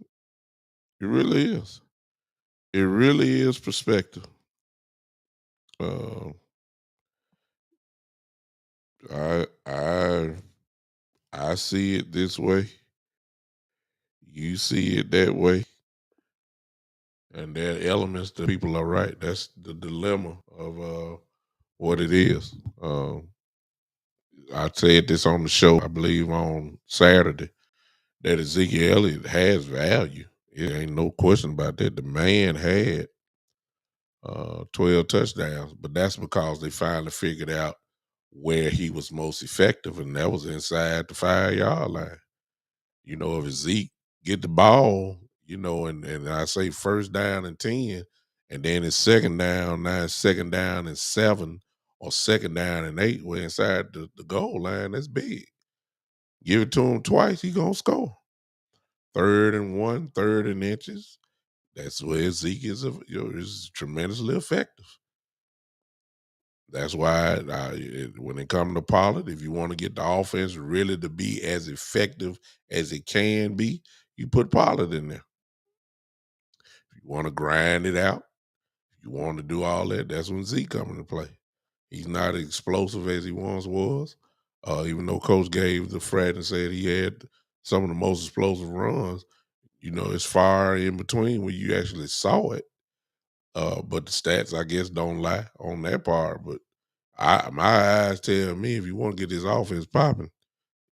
It really is. It really is perspective. Uh, I see it this way. You see it that way. And there are elements that people are right. That's the dilemma of what it is. I said this on the show, I believe on Saturday, that Ezekiel Elliott has value. It ain't no question about that. The man had 12 touchdowns, but that's because they finally figured out where he was most effective, and that was inside the 5-yard line. You know, if Zeke get the ball, you know, and I say first down and 10, and then it's second down, now it's second down and 7, or second down and 8, we're inside the goal line, that's big. Give it to him twice, he gonna score. 3rd and 1, 3rd and inches. That's where Zeke is tremendously effective. That's why when it comes to Pollard, if you want to get the offense really to be as effective as it can be, you put Pollard in there. If you want to grind it out, if you want to do all that, that's when Zeke comes into play. He's not as explosive as he once was, even though Coach gave the frat and said he had some of the most explosive runs. You know, it's far in between when you actually saw it. But the stats, I guess, don't lie on that part. But my eyes tell me if you want to get this offense popping,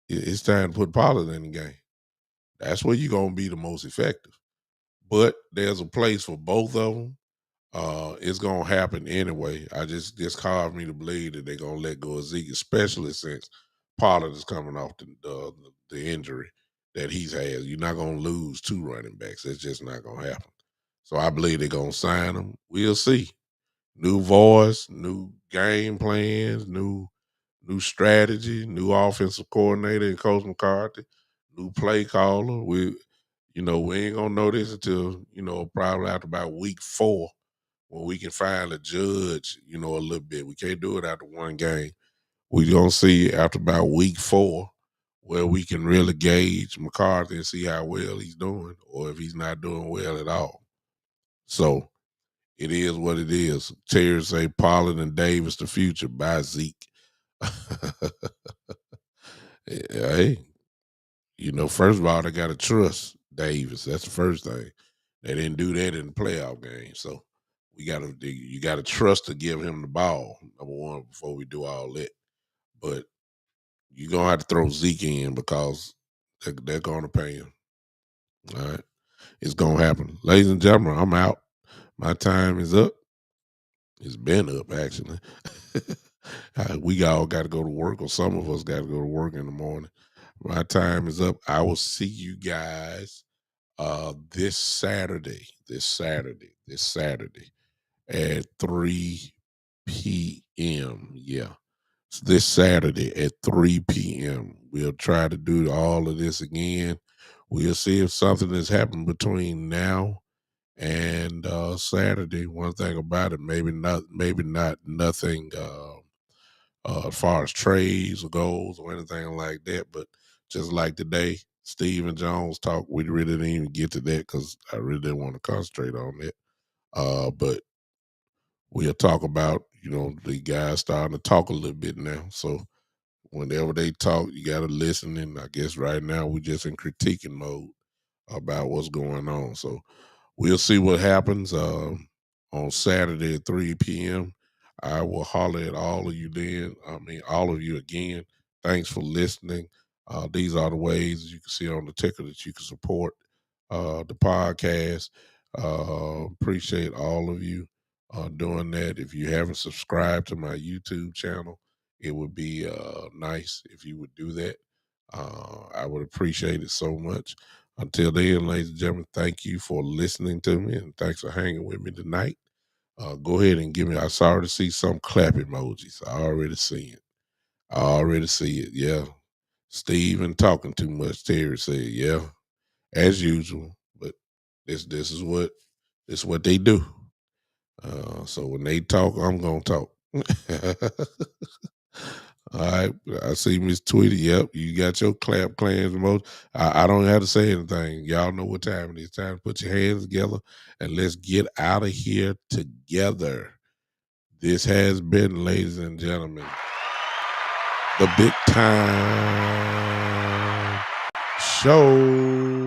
it's time to put Pollard in the game. That's where you're going to be the most effective. But there's a place for both of them. It's going to happen anyway. It's hard for me to believe that they're going to let go of Zeke, especially since Pollard is coming off the injury that he's had. You're not going to lose 2 running backs. It's just not going to happen. So I believe they're going to sign him. We'll see. New voice, new game plans, new strategy, new offensive coordinator and Coach McCarthy, new play caller. We ain't gonna know this until, probably after about week 4 when we can finally judge, a little bit. We can't do it after one game. We're gonna see after about week 4 where we can really gauge McCarthy and see how well he's doing or if he's not doing well at all. So it is what it is. Terry say Pollard and Davis the future by Zeke. Hey, first of all, they got to trust Davis. That's the first thing. They didn't do that in the playoff game. So you got to trust to give him the ball, number one, before we do all that. But you're going to have to throw Zeke in because they're going to pay him. All right. It's going to happen. Ladies and gentlemen, I'm out. My time is up. It's been up, actually. We all got to go to work, or some of us got to go to work in the morning. My time is up. I will see you guys this Saturday at 3 p.m. Yeah. It's this Saturday at 3 p.m. We'll try to do all of this again. We'll see if something has happened between now and Saturday. One thing about it, maybe not nothing as far as trades or goals or anything like that. But just like today, Steve and Jones talk, we really didn't even get to that because I really didn't want to concentrate on that. But we'll talk about, the guys starting to talk a little bit now. So whenever they talk, you got to listen. And I guess right now we're just in critiquing mode. about what's going on. So we'll see what happens on Saturday at 3 p.m. I will holler at all of you then. I mean, all of you again. Thanks for listening. These are the ways you can see on the ticker that you can support the podcast. Appreciate all of you doing that. If you haven't subscribed to my YouTube channel, it would be nice if you would do that. I would appreciate it so much. Until then, ladies and gentlemen, thank you for listening to me and thanks for hanging with me tonight. Go ahead and give me, I started to see some clap emojis. I already see it. I already see it. Yeah. Steven talking too much. Terry said, yeah, as usual. But this is what they do. So when they talk, I'm gonna talk. All right, I see Miss Tweety. Yep, you got your clap clans emoji. I don't have to say anything. Y'all know what time it is. Time to put your hands together and let's get out of here together. This has been, ladies and gentlemen, the Big Time Show.